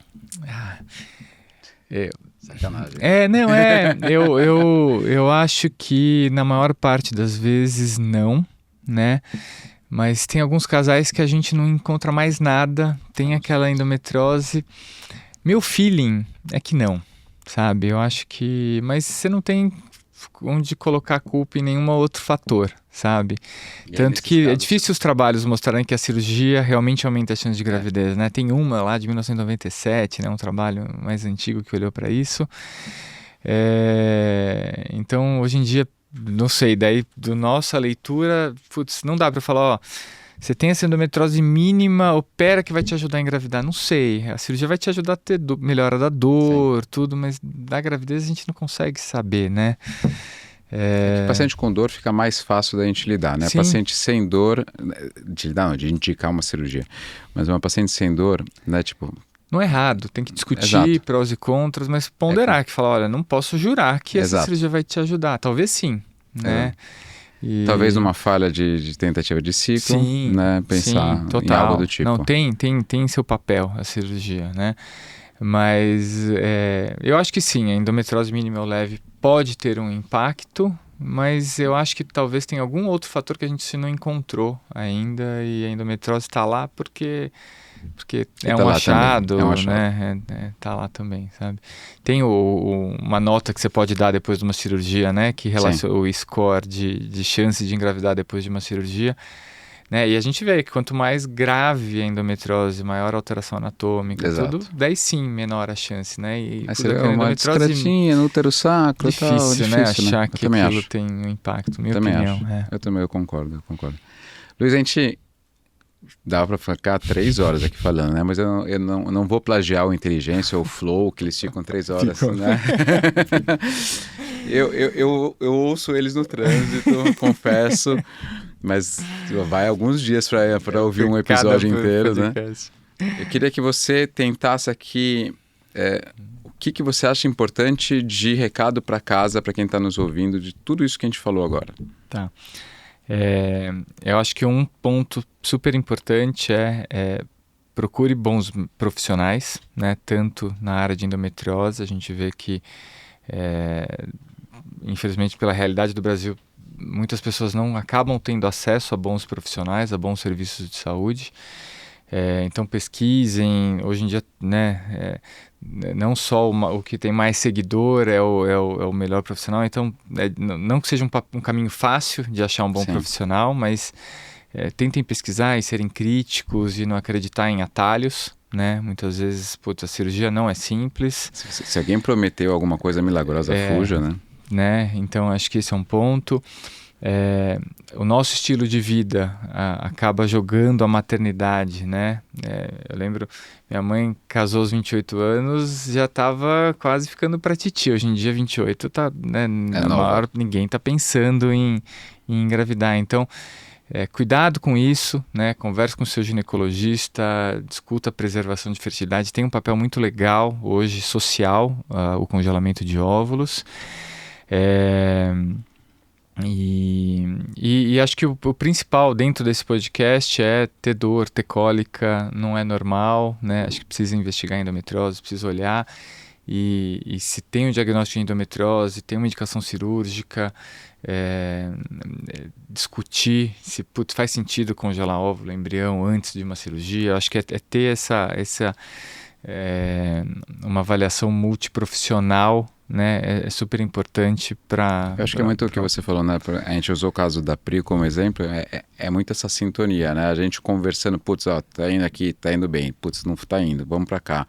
Sacanagem. Eu acho que na maior parte das vezes não, né? Mas tem alguns casais que a gente não encontra mais nada, tem aquela endometriose. Meu feeling é que não, sabe? Eu acho que... Mas você não tem onde colocar a culpa em nenhum outro fator, sabe? Tanto que é difícil os trabalhos mostrarem que a cirurgia realmente aumenta a chance de gravidez, né? Tem uma lá de 1997, né? Um trabalho mais antigo que olhou para isso. Então, hoje em dia, não sei, daí da nossa leitura, putz, não dá para falar, ó, você tem essa endometriose mínima, opera que vai te ajudar a engravidar. Não sei, a cirurgia vai te ajudar a ter melhora da dor, tudo, mas da gravidez a gente não consegue saber, né? Que paciente com dor fica mais fácil da gente lidar, né? Sim. Paciente sem dor, de indicar uma cirurgia. Mas uma paciente sem dor, né? Tipo, Não é errado, tem que discutir Exato. prós e contras, mas ponderar, que fala, olha, não posso jurar que essa Exato. cirurgia vai te ajudar. Talvez sim, né? Talvez uma falha de tentativa de ciclo, Sim, né? Pensar sim, em total. algo do tipo. Não, tem seu papel a cirurgia, né? Mas eu acho que sim, a endometriose mínima ou leve pode ter um impacto, mas eu acho que talvez tenha algum outro fator que a gente não encontrou ainda e a endometriose está lá porque é tá um lá achado, também, é um achado. né? Tá lá também, sabe? Tem uma nota que você pode dar depois de uma cirurgia, né? Que relaciona o score de chance de engravidar depois de uma cirurgia. Né? E a gente vê que quanto mais grave a endometriose, maior a alteração anatômica, Exato. tudo, daí sim menor a chance, né? E Aí por você vê aquela uma endometriose discretinha no útero sacro e tal. difícil, né? Achar Eu que também aquilo acho. tem um impacto, minha Também opinião. acho. Eu também concordo. Luiz, a gente dava para ficar 3 horas aqui falando, né? Mas eu não vou plagiar o Inteligência ou o Flow, que eles ficam 3 horas, né? eu ouço eles no trânsito, confesso, mas vai alguns dias para ouvir um episódio inteiro, né? Eu queria que você tentasse aqui o que você acha importante de recado para casa, para quem está nos ouvindo, de tudo isso que a gente falou agora. Tá. Eu acho que um ponto super importante é procure bons profissionais, né? Tanto na área de endometriose, a gente vê que, infelizmente, pela realidade do Brasil, muitas pessoas não acabam tendo acesso a bons profissionais, a bons serviços de saúde. Então pesquisem, hoje em dia, né, não só o que tem mais seguidor é o melhor profissional, então não que seja um caminho fácil de achar um bom Sim. profissional, mas tentem pesquisar e serem críticos e não acreditar em atalhos, né? Muitas vezes, a cirurgia não é simples. Se alguém prometeu alguma coisa milagrosa, fuja, né? Então acho que esse é um ponto. O nosso estilo de vida acaba jogando a maternidade, né? Eu lembro, minha mãe casou aos 28 anos, já estava quase ficando para titia. Hoje em dia, 28, tá, né? Ninguém está pensando em engravidar. Então, cuidado com isso, né? Converse com o seu ginecologista, discuta a preservação de fertilidade. Tem um papel muito legal hoje, social, o congelamento de óvulos. E acho que o principal dentro desse podcast é ter dor, ter cólica, não é normal, né? Acho que precisa investigar a endometriose, precisa olhar e se tem um diagnóstico de endometriose, tem uma indicação cirúrgica, discutir se faz sentido congelar óvulo, embrião antes de uma cirurgia. Acho que é ter uma avaliação multiprofissional, né, é super importante para... Eu acho que é muito o que você falou, né? A gente usou o caso da Pri como exemplo, é muito essa sintonia, né? A gente conversando, tá indo aqui, tá indo bem, não tá indo, vamos para cá.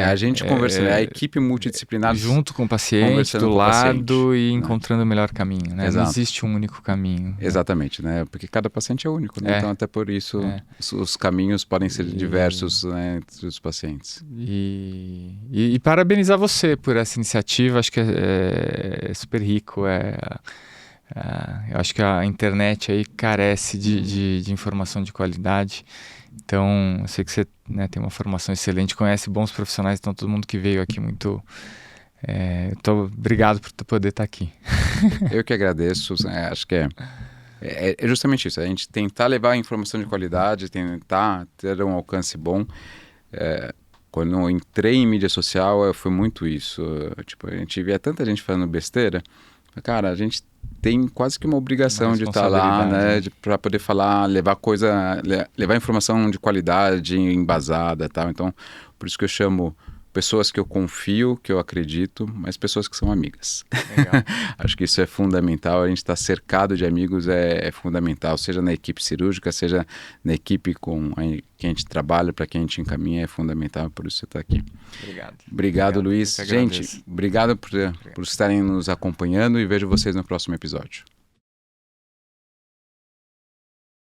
A gente conversando, a equipe multidisciplinar junto com o paciente, do lado e encontrando o melhor caminho, né? Exato. Não existe um único caminho. Exatamente, né? Porque cada paciente é único, né? Então até por isso os caminhos podem ser diversos, né, entre os pacientes. E parabenizar você por essa iniciativa. Acho que é super rico. Eu acho que a internet aí carece de informação de qualidade. Então, eu sei que você, né, tem uma formação excelente, conhece bons profissionais, então todo mundo que veio aqui muito... obrigado por poder estar aqui. Eu que agradeço. Acho que é justamente isso. A gente tentar levar a informação de qualidade, tentar ter um alcance bom. Quando eu entrei em mídia social, foi muito isso. Tipo, a gente via tanta gente falando besteira. Cara, a gente tem quase que uma obrigação de estar lá, né? Para poder falar, levar informação de qualidade, embasada e tal. Então, por isso que eu chamo pessoas que eu confio, que eu acredito, mas pessoas que são amigas. Legal. Acho que isso é fundamental. A gente estar cercado de amigos é fundamental, seja na equipe cirúrgica, seja na equipe com quem a gente trabalha, para quem a gente encaminha, é fundamental. Por isso você está aqui. Obrigado, Luiz. Gente, obrigado por estarem nos acompanhando e vejo vocês no próximo episódio.